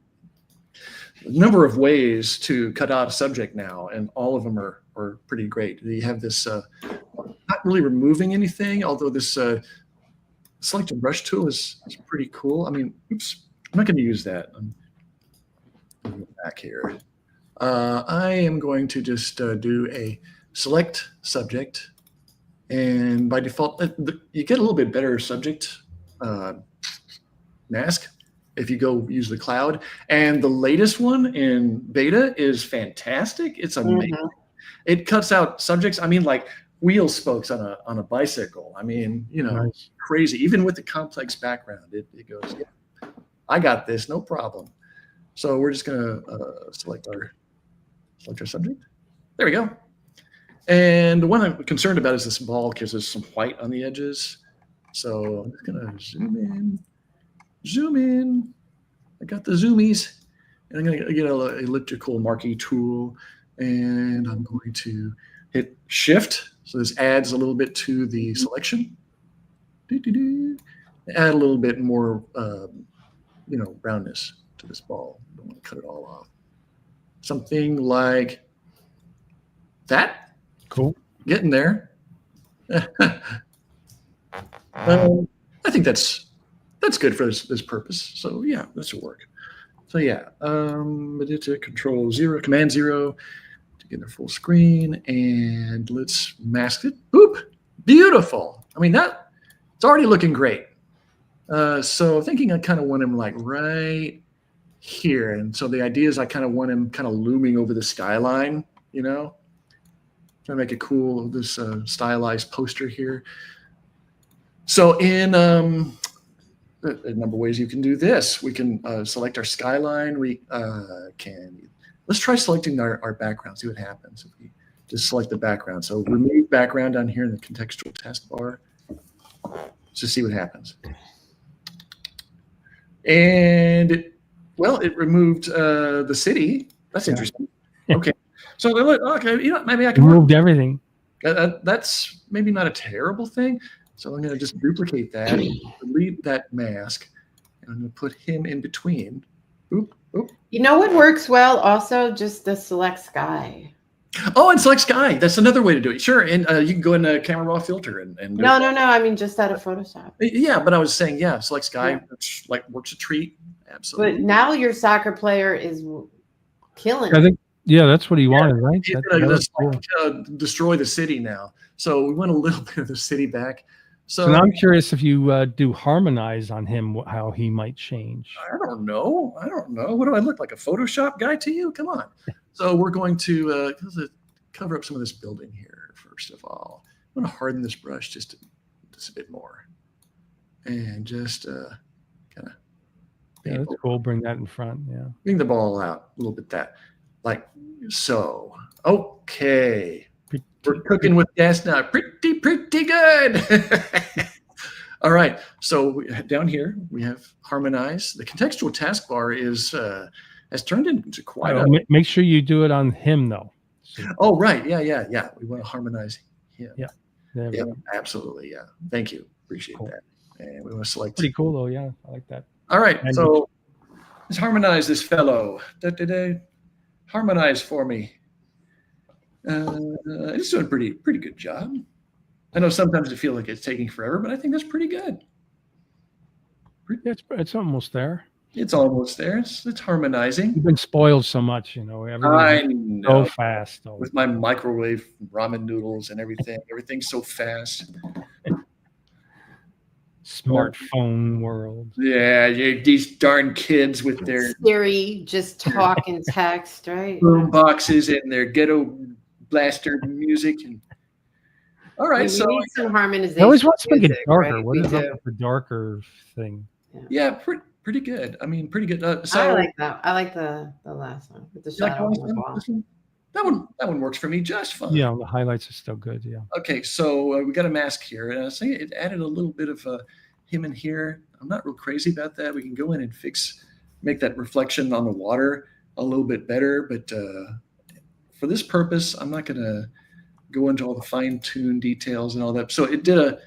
A number of ways to cut out a subject now, and all of them are pretty great. You have this not really removing anything, although this select and brush tool is pretty cool. I mean, oops, I'm not going to use that. Back here. I am going to just do a select subject, and by default, you get a little bit better subject mask if you go use the cloud. And the latest one in beta is fantastic. It's amazing. It cuts out subjects. I mean, like wheel spokes on a bicycle. I mean, Nice. Crazy. Even with the complex background, it goes, yeah, I got this, no problem. So we're just gonna select our subject. There we go. And the one I'm concerned about is this ball because there's some white on the edges. So I'm just gonna zoom in. I got the zoomies, and I'm gonna get an elliptical marquee tool, and I'm going to hit Shift. So this adds a little bit to the selection. Add a little bit more, roundness to this ball. Don't want to cut it all off. Something like that. Cool. Getting there. I think that's good for this purpose. So yeah, this will work. So yeah, Control 0, Command 0 to get a full screen, and let's mask it. Boop, beautiful. I mean it's already looking great. So thinking I kind of want him like right here, and so the idea is I kind of want him kind of looming over the skyline, trying to make it cool, this stylized poster here. So in a number of ways you can do this. We can select our skyline. Let's try selecting our background, see what happens if we just select the background. So remove background down here in the contextual taskbar. Just see what happens. And it removed the city. That's interesting. Okay. So maybe I can removed everything. That's maybe not a terrible thing. So I'm going to just duplicate that, delete that mask, and I'm going to put him in between. Oop, oop. You know what works well? Also, just the select sky. Oh, and select sky. That's another way to do it. Sure, and you can go in a camera raw filter and do No, it. no, no. I mean, just out of Photoshop. Yeah, but I was saying, yeah, select sky, Yeah. which like works a treat. But Absolutely. now your soccer player is killing I it. think, yeah, that's what he wanted, right? He's That, gonna that was just cool. like, destroy the city now. So we want a little bit of the city back. So now I'm curious if you do harmonize on him, how he might change. I don't know. I don't know. What do I look like? A Photoshop guy to you? Come on. So we're going to cover up some of this building here, first of all. I'm going to harden this brush just a bit more. And just kind of Yeah, that's cool. Bring that in front. Yeah. bring the ball out a little bit that, like so. Okay. We're cooking with gas now. Pretty good. All right. So down here we have Harmonize. The contextual taskbar has turned into quite a. Make sure you do it on him though. So, Oh right, yeah. We want to harmonize him. Yeah. Yeah, absolutely. Yeah. Thank you. Appreciate that. And we want to select. Pretty cool though. Yeah, I like that. All right. So let's harmonize this fellow. Harmonize for me. It's doing a pretty good job. I know sometimes I feel like it's taking forever, but I think that's pretty good. It's almost there. It's almost there. It's harmonizing. You've been spoiled so much, you know. I know. So fast. With my microwave ramen noodles and everything. Everything's so fast. Smartphone world. Yeah, these darn kids with their Siri just talk and text, right? boom boxes and their ghetto blaster music. And all right, we need some harmonization. I always want to make it darker. Right? What is up with the darker thing? Yeah, pretty good. I mean, pretty good. So I like that. I like the last one with the shadow on the wall. That one works for me just fine. Yeah, the highlights are still good. Yeah. Okay, so we got a mask here. So it added a little bit of him in here. I'm not real crazy about that. We can go in and make that reflection on the water a little bit better. But for this purpose, I'm not going to go into all the fine-tuned details and all that. So it did a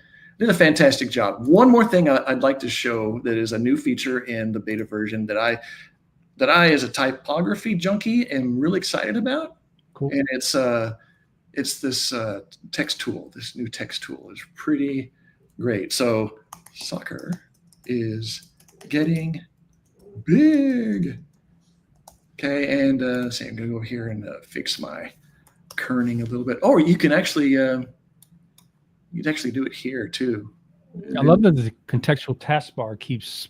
fantastic job. One more thing I'd like to show that is a new feature in the beta version that I, as a typography junkie, am really excited about. Cool. And it's this text tool. This new text tool is pretty great. So soccer is getting big. Okay, and so I'm gonna go here and fix my kerning a little bit. Oh, you can actually do it here too. I love that the contextual taskbar keeps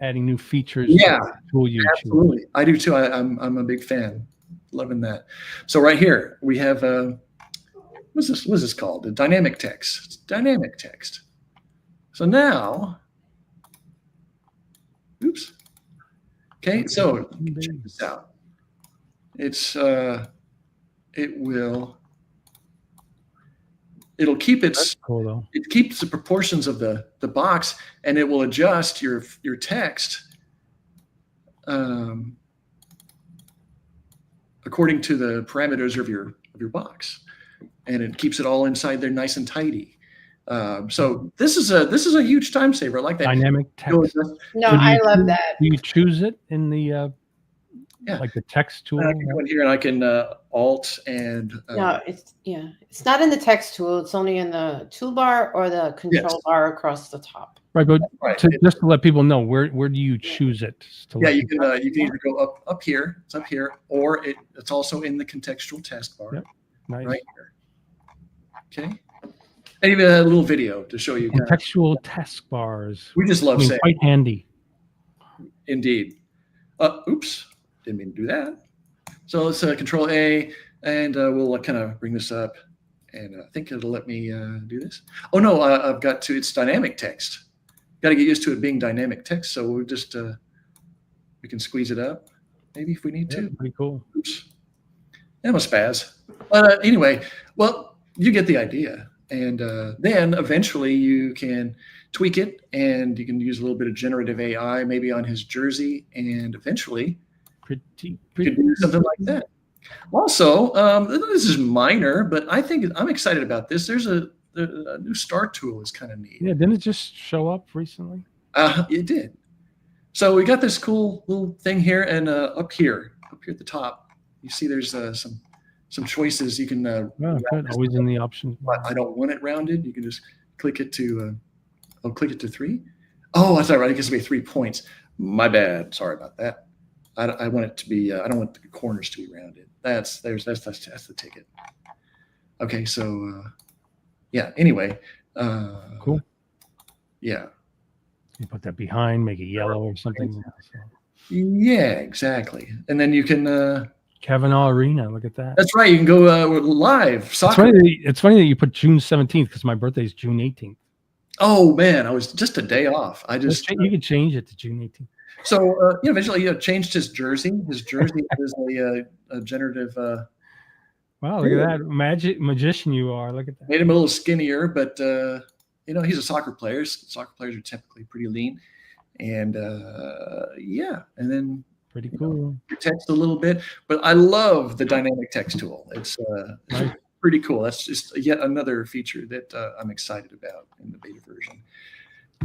adding new features. Yeah, tool you absolutely. I do too. I'm a big fan. Loving that. So right here we have what's this called? The dynamic text. It's dynamic text. So now, oops. Okay, so check this out. It's it'll keep its cool, though. It keeps the proportions of the box, and it will adjust your text according to the parameters of your box, and it keeps it all inside there nice and tidy. So this is a huge time saver. I like that dynamic text. No, I love that. Do you choose it in the like the text tool? I can go in here and I can Alt and no, it's not in the text tool. It's only in the toolbar or the control bar across the top. Right, but just to let people know, where do you choose it? You can either go up here, it's up here, or it's also in the contextual taskbar. Yep. Nice. Right here. Okay. And even a little video to show you contextual taskbars. We just love saying quite handy. Indeed. Oops, didn't mean to do that. So let's Control A, and we'll kind of bring this up, and I think it'll let me do this. Oh no, I've got to. It's dynamic text. Got to get used to it being dynamic text. So we'll just we can squeeze it up, maybe if we need to. Pretty cool. Oops, I'm a spaz. Anyway, well, you get the idea. And then eventually you can tweak it, and you can use a little bit of generative AI maybe on his jersey, and eventually you can do something like that. Also, this is minor, but I think I'm excited about this. There's a new start tool is kind of neat. Yeah, didn't it just show up recently? It did. So we got this cool little thing here, and up here at the top, you see there's some some choices. You can Oh, good. Always in the options. but I don't want it rounded. You can just click it to I'll click it to 3. Oh, that's not right. It gives me 3 points. My bad. Sorry about that. I want it to be I don't want the corners to be rounded. That's the ticket. Okay, so yeah, anyway. Cool. Yeah. You put that behind, make it yellow or something. So. Yeah, exactly. And then you can Kavanagh Arena. Look at that. that's right. You can go live soccer. It's funny that you put June 17th because my birthday is June 18th. Oh man, I was just a day off. You could change it to June 18th. So eventually changed his jersey. His jersey is a generative. Wow, look at that magician you are. Look at that. Made him a little skinnier, but he's a soccer player. Soccer players are typically pretty lean, and yeah, and then pretty cool. Text a little bit, but I love the dynamic text tool. It's Right. pretty cool. That's just yet another feature that I'm excited about in the beta version.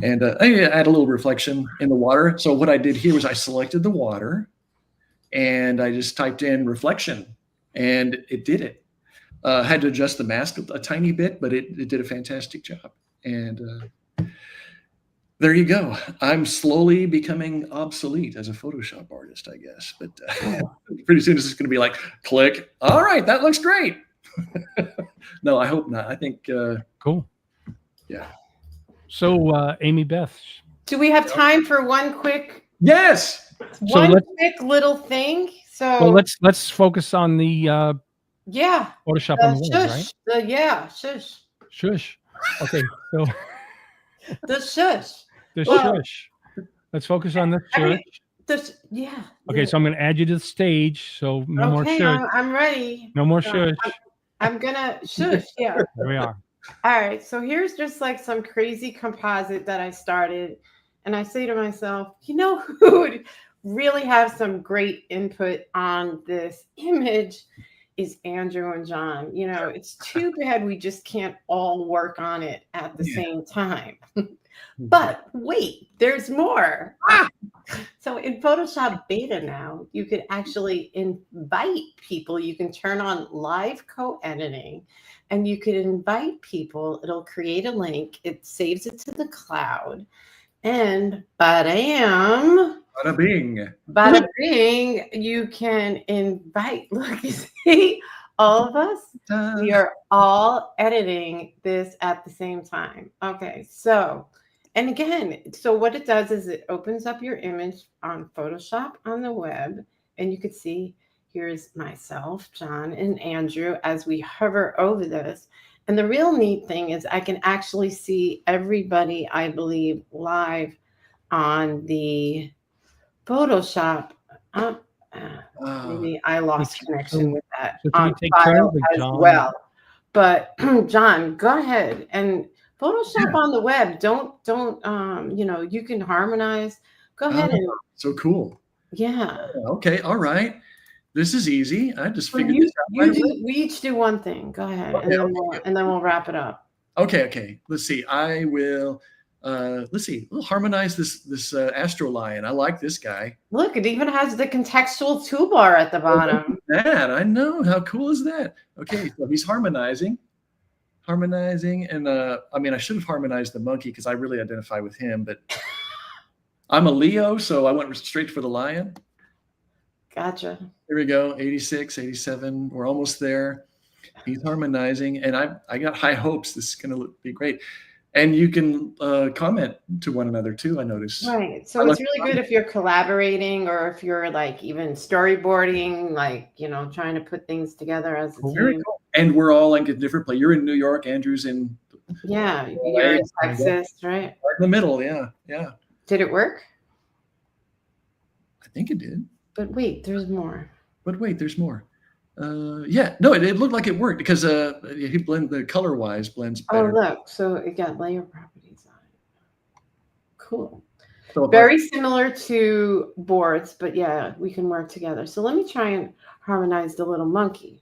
And I add a little reflection in the water. So what I did here was I selected the water, and I just typed in reflection, and it did it. Had to adjust the mask a tiny bit, but it did a fantastic job. And there you go. I'm slowly becoming obsolete as a Photoshop artist, I guess. But pretty soon it's just going to be like, click. All right, that looks great. No, I hope not. I think cool. Yeah. So Amybeth. Do we have time for one quick? Yes. Quick little thing. So well, let's focus on the yeah. Photoshop on the web, right? Yeah, shush. Shush. Okay, so the shush. The shush. Let's focus on the shush. Yeah. Okay, so I'm going to add you to the stage. So no more shush. I'm ready. No more shush. I'm gonna shush. Yeah. There we are. All right. So here's just like some crazy composite that I started, and I say to myself, who would really have some great input on this image is Andrew and John. It's too bad we just can't all work on it at the same time. But wait, there's more. So in Photoshop Beta now, you could actually invite people. You can turn on live co-editing, and you could invite people. It'll create a link. It saves it to the cloud. And bada bing, you can invite. Look, you see, all of us, we are all editing this at the same time. Okay, so, and again, so what it does is it opens up your image on Photoshop on the web, and you could see here's myself, John, and Andrew as we hover over this. And the real neat thing is I can actually see everybody, I believe, live on the Photoshop. Maybe I lost connection with that on file as well. But John, go ahead and Photoshop on the web. Don't you can harmonize. Go ahead and so cool. Yeah. Okay. All right. This is easy. I just figured this out. We each do one thing. Go ahead, and then we'll wrap it up. Okay. Let's see. I will. Let's see. We'll harmonize this Astro Lion. I like this guy. Look, it even has the contextual toolbar at the bottom. That I know. How cool is that? Okay, so he's harmonizing, and I should have harmonized the monkey because I really identify with him, but I'm a Leo, so I went straight for the lion. Gotcha. Here we go. 86, 87. We're almost there. He's harmonizing, and I got high hopes. This is going to be great. And you can comment to one another too, I noticed. Right. So it's really good if you're collaborating or if you're like even storyboarding, like, trying to put things together as a team. Very cool. And we're all like a different place. You're in New York, Andrew's in you're in Texas, right? Right in the middle, yeah. Did it work? I think it did. But wait, there's more. It looked like it worked because he the color wise blends better. Oh, look, so it got layer properties on it. Cool. So very similar to boards, but yeah, we can work together. So let me try and harmonize the little monkey.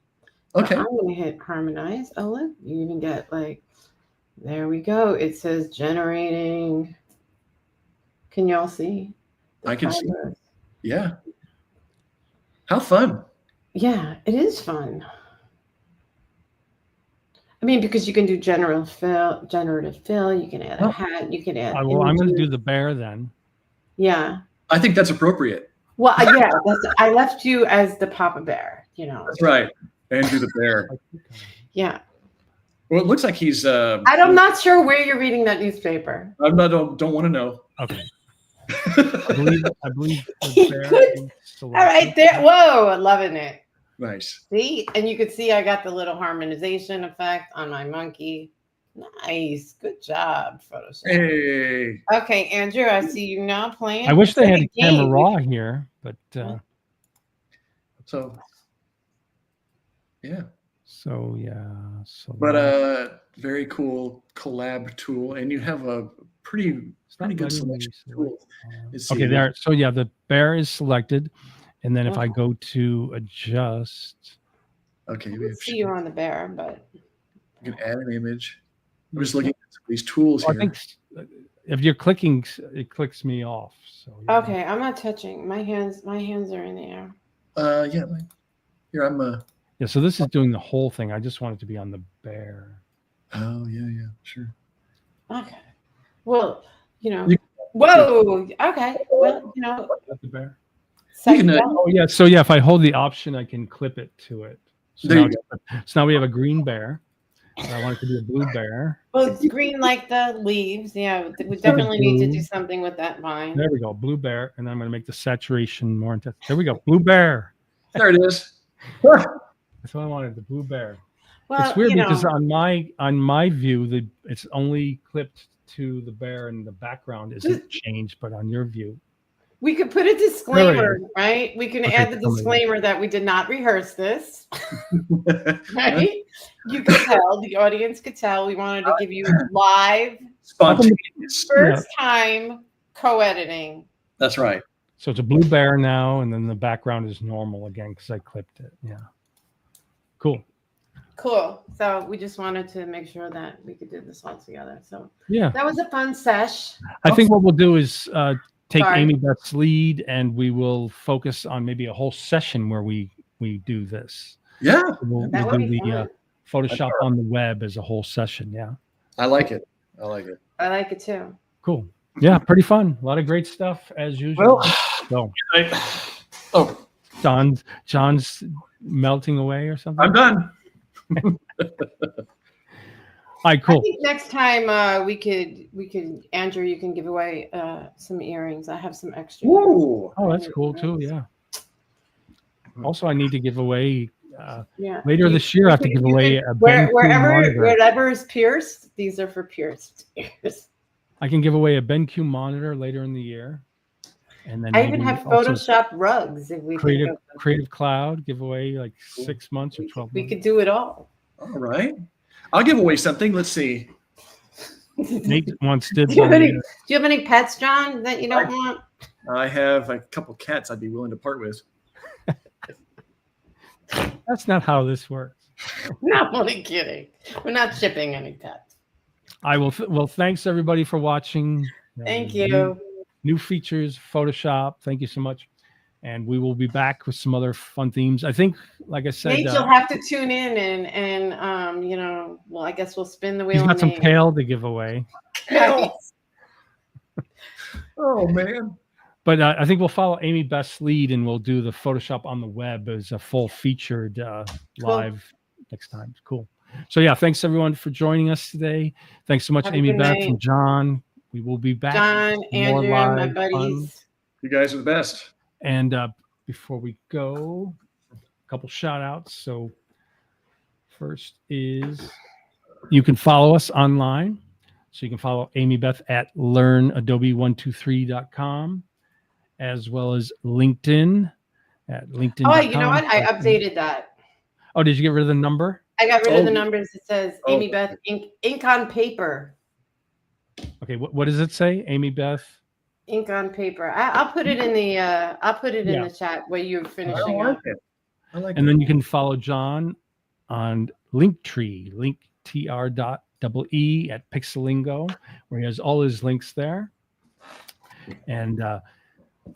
Okay. So I'm going to hit harmonize. Oh, look, you even get there we go. It says generating. Can y'all see? I can see. Yeah. How fun. Yeah, it is fun. I mean, because you can do generative fill, you can add a Oh. hat, you can add. Well, I'm going to images. do the bear then. Yeah. I think that's appropriate. Well, yeah, I left you as the Papa Bear, you know. That's right. Andrew the bear. Yeah. Well, it looks like he's. I'm not sure where you're reading that newspaper. I don't want to know. Okay. I believe He the bear could- is selected. All right, there. Whoa, loving it. Nice. See, and you can see I got the little harmonization effect on my monkey. Nice, good job, Photoshop. Hey. Okay, Andrew, I see you now playing. I wish they had a game. camera raw here, but So. Yeah. so yeah. So But very cool collab tool, and you have a pretty good letting me selection of select. tools. Let's see. Okay, there. So yeah, the bear is selected, and then if I Oh. go to adjust, Okay, I we can have, see you on the bear, but you can add an image. I'm just looking at some of these tools I here. think if you're clicking, it clicks me off. So yeah. okay, I'm not touching. My hands are in the air. Yeah. Here, I'm. Yeah. So this is doing the whole thing. I just want it to be on the bear. Oh yeah, sure. Okay. Well, you know. You- Whoa. Okay. Well, you know. The bear. You can, Oh yeah. So yeah, if I hold the option, I can clip it to it. So There now, you so now we have a green bear. And I want it to be a blue bear. Well, it's green like the leaves. Yeah, we definitely need to do blue. something with that vine. There we go, blue bear, and I'm going to make the saturation more intense. There we go, blue bear. there it is. That's what I wanted, the blue bear. Well, It's weird you know, because on my view, it's only clipped to the bear and the background isn't changed, but on your view, we could put a disclaimer, right? We can Okay, add the tell me. disclaimer that we did not rehearse this, right? You could tell, the audience could tell we wanted to give you live, Spontaneous. first time co-editing. That's right. so it's a blue bear now, and then the background is normal again because I clipped it. Yeah, cool. Cool. So we just wanted to make sure that we could do this all together. So Yeah, that was a fun sesh. I think what we'll do is take Sorry. Amybeth's lead, and we will focus on maybe a whole session where we do this. Yeah, We'll That do would be the fun. Photoshop on the web as a whole session. Yeah, I like it. I like it. I like it too. cool. Yeah, pretty fun. A lot of great stuff as usual. Well, So John's melting away or something. I'm done. All right, I cool. think next time we could Andrew, you can give away some earrings. I have some extra. Ooh. Oh, that's cool too. Yeah. Also, I need to give away Yeah. later this year. I have to give away a BenQ monitor. Wherever is pierced, these are for pierced ears. I can give away a BenQ monitor later in the year, and then I even maybe have also Photoshop rugs. If we Creative think of- Creative Cloud give away like 6 months or 12 we months. could do it all. All right. I'll give away something. Let's see. Nate once did. Do you have one, any? Do you have any pets, John, that you don't want? I have a couple cats I'd be willing to part with. That's not how this works. No, I'm only kidding. We're not shipping any pets. I will. Well, thanks everybody for watching. Thank New- you. New features, Photoshop. Thank you so much. And we will be back with some other fun themes. I think, like I said, Nate, you'll have to tune in and well, I guess we'll spin the wheel. he's got on some Nate. kale to give away. Oh man. But I think we'll follow Amybeth's lead, and we'll do the Photoshop on the web as a full featured live next time. Cool. So yeah, thanks everyone for joining us today. Thanks so much, Have a good Amybeth night. and John. We will be back. John, with more Andrew, and my live buddies. fun. You guys are the best. And before we go, a couple shout outs. So first is you can follow us online. So you can follow Amybeth at learnadobe123.com, as well as LinkedIn at LinkedIn. Oh, you know what? I updated that. Oh, did you get rid of the number? I got rid of the Oh. numbers. It says Oh. Amybeth ink on paper. Okay, what does it say? Amybeth. Ink on paper. I'll put it in the Yeah. the chat where you're I finishing like up. it. I like And it. then you can follow John on Linktree, linktr.ee at Pixelingo, where he has all his links there. And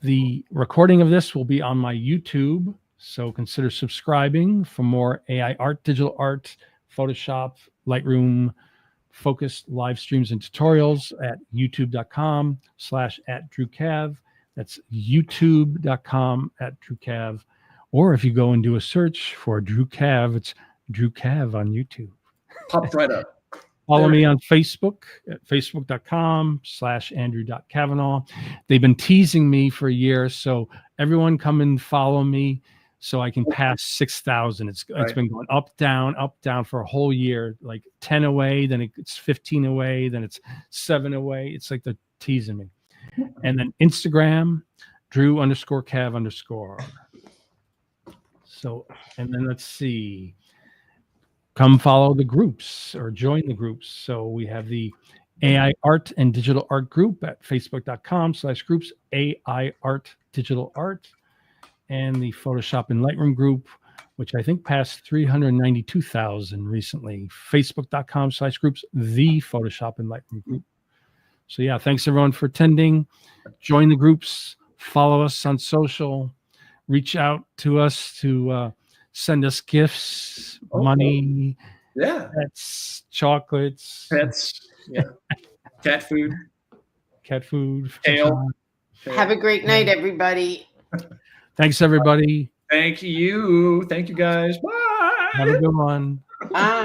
the recording of this will be on my YouTube, so consider subscribing for more AI art, digital art, Photoshop, Lightroom, focused live streams and tutorials at youtube.com/@DrewCav. That's youtube.com/DrewCav. Or if you go and do a search for Drew Cav, it's Drew Cav on YouTube. Popped right up. Follow There me it on Facebook at facebook.com/Andrew.Kavanagh. They've been teasing me for a year, so everyone come and follow me so I can pass 6,000. It's Right. been going up, down for a whole year, like 10 away, then it's 15 away, then it's 7 away. It's like they're teasing me. And then Instagram, Drew_Cav_. So, and then let's see. Come follow the groups or join the groups. So we have the AI Art and Digital Art group at facebook.com/groups, AI Art Digital Art, and the Photoshop and Lightroom group, which I think passed 392,000 recently, facebook.com/groups, the Photoshop and Lightroom group. So yeah, thanks everyone for attending. Join the groups, follow us on social, reach out to us to send us gifts, money, Yeah. pets, chocolates, Pets. Yeah. Cat food. Tail. Have a great night, everybody. Thanks, everybody. Thank you. Thank you, guys. Bye. Have a good one. Bye.